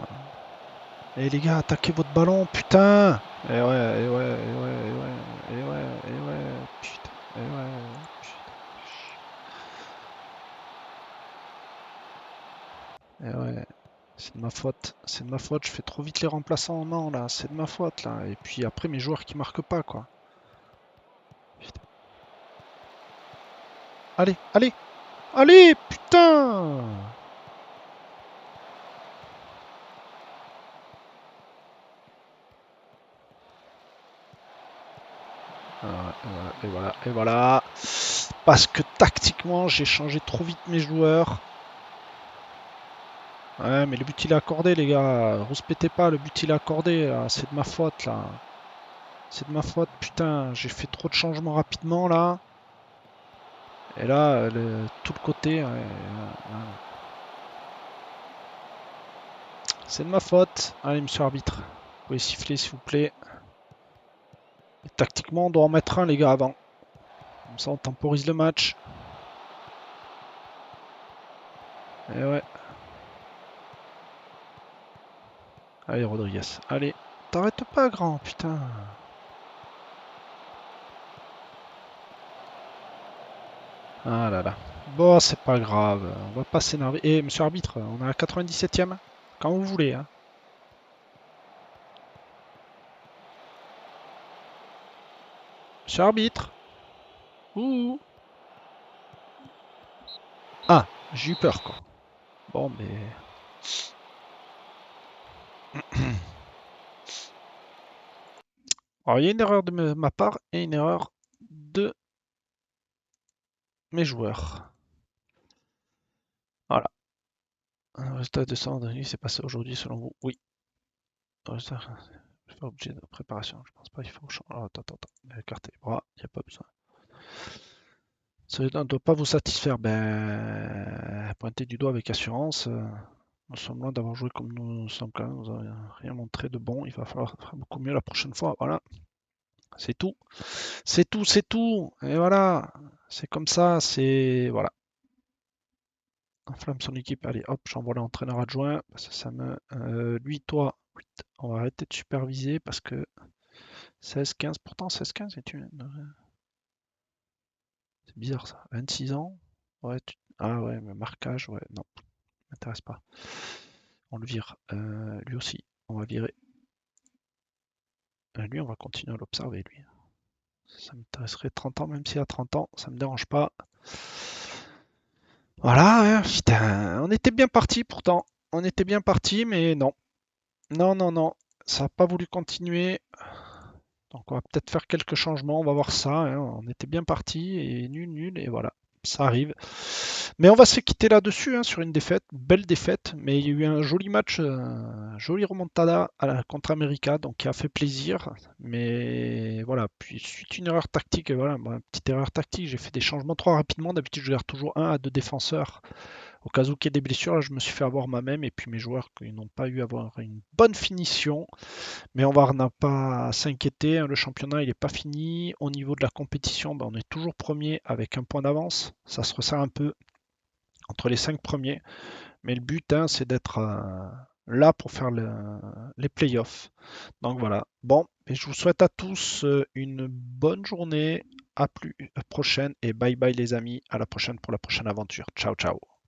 Eh les gars, attaquez votre ballon, putain! Eh ouais, eh ouais, eh ouais, eh ouais, eh ouais, eh ouais, putain, eh ouais, putain. Eh ouais, c'est de ma faute, je fais trop vite les remplaçants, non là, c'est de ma faute là. Et puis après mes joueurs qui marquent pas quoi. Putain. Allez, allez, allez, putain! Et voilà, et voilà. Parce que tactiquement, j'ai changé trop vite mes joueurs. Ouais, mais le but il est accordé, les gars. Rouspétez pas, le but il est accordé. C'est de ma faute là. C'est de ma faute, putain. J'ai fait trop de changements rapidement là. Et là, tout le côté. Ouais. C'est de ma faute. Allez, monsieur arbitre. Vous pouvez siffler s'il vous plaît. Et tactiquement, on doit en mettre un, les gars, avant. Comme ça, on temporise le match. Eh ouais. Allez, Rodriguez. Allez. T'arrêtes pas, grand, putain. Ah là là. Bon, c'est pas grave. On va pas s'énerver. Eh, monsieur arbitre, on est à 97e. Quand vous voulez, hein. Monsieur arbitre. Ouh. Ah, j'ai eu peur, quoi. Bon, mais... Alors, il y a une erreur de ma part et une erreur de mes joueurs. Voilà. Un résultat de 100 s'est passé aujourd'hui selon vous? Oui. Un résultat, je vais faire objet de préparation. Je pense pas qu'il faut changer. Oh, attends. Écarter les bras, il n'y a pas besoin. Ce résultat ne doit pas vous satisfaire. Ben, pointez du doigt avec assurance. Nous sommes loin d'avoir joué comme nous sommes quand même. Vous n'avez rien montré de bon. Il va falloir faire beaucoup mieux la prochaine fois. Voilà. C'est tout. C'est tout, c'est tout. Et voilà. C'est comme ça. C'est. Voilà. Enflamme son équipe. Allez, hop, j'envoie l'entraîneur adjoint. Ça me... lui, toi, on va arrêter de superviser parce que 16-15, pourtant 16-15, c'est bizarre ça. 26 ans. Ouais, ah ouais, mais marquage, ouais, non, m'intéresse pas. On le vire. Lui aussi, on va virer. Lui, on va continuer à l'observer, lui. Ça m'intéresserait 30 ans, même si à 30 ans, ça me dérange pas. Voilà, hein, putain, on était bien parti pourtant. On était bien parti, mais non. Non. Ça n'a pas voulu continuer. Donc on va peut-être faire quelques changements, on va voir ça, hein. On était bien parti et nul, et voilà, ça arrive. Mais on va se quitter là-dessus, hein, sur une défaite, belle défaite, mais il y a eu un joli match, joli remontada contre America, donc qui a fait plaisir. Mais voilà, puis suite une erreur tactique, voilà, bon, une petite erreur tactique, j'ai fait des changements trop rapidement. D'habitude, je garde toujours un à deux défenseurs au cas où qu'il y ait des blessures. Là, je me suis fait avoir moi-même, et puis mes joueurs qui n'ont pas eu à avoir une bonne finition. Mais n'a pas à s'inquiéter, hein, le championnat il n'est pas fini. Au niveau de la compétition, ben, on est toujours premier avec un point d'avance. Ça se resserre un peu entre les 5 premiers. Mais le but, hein, c'est d'être là pour faire les playoffs. Donc voilà. Bon, et je vous souhaite à tous une bonne journée. À plus prochaine et bye bye les amis. À la prochaine pour la prochaine aventure. Ciao ciao.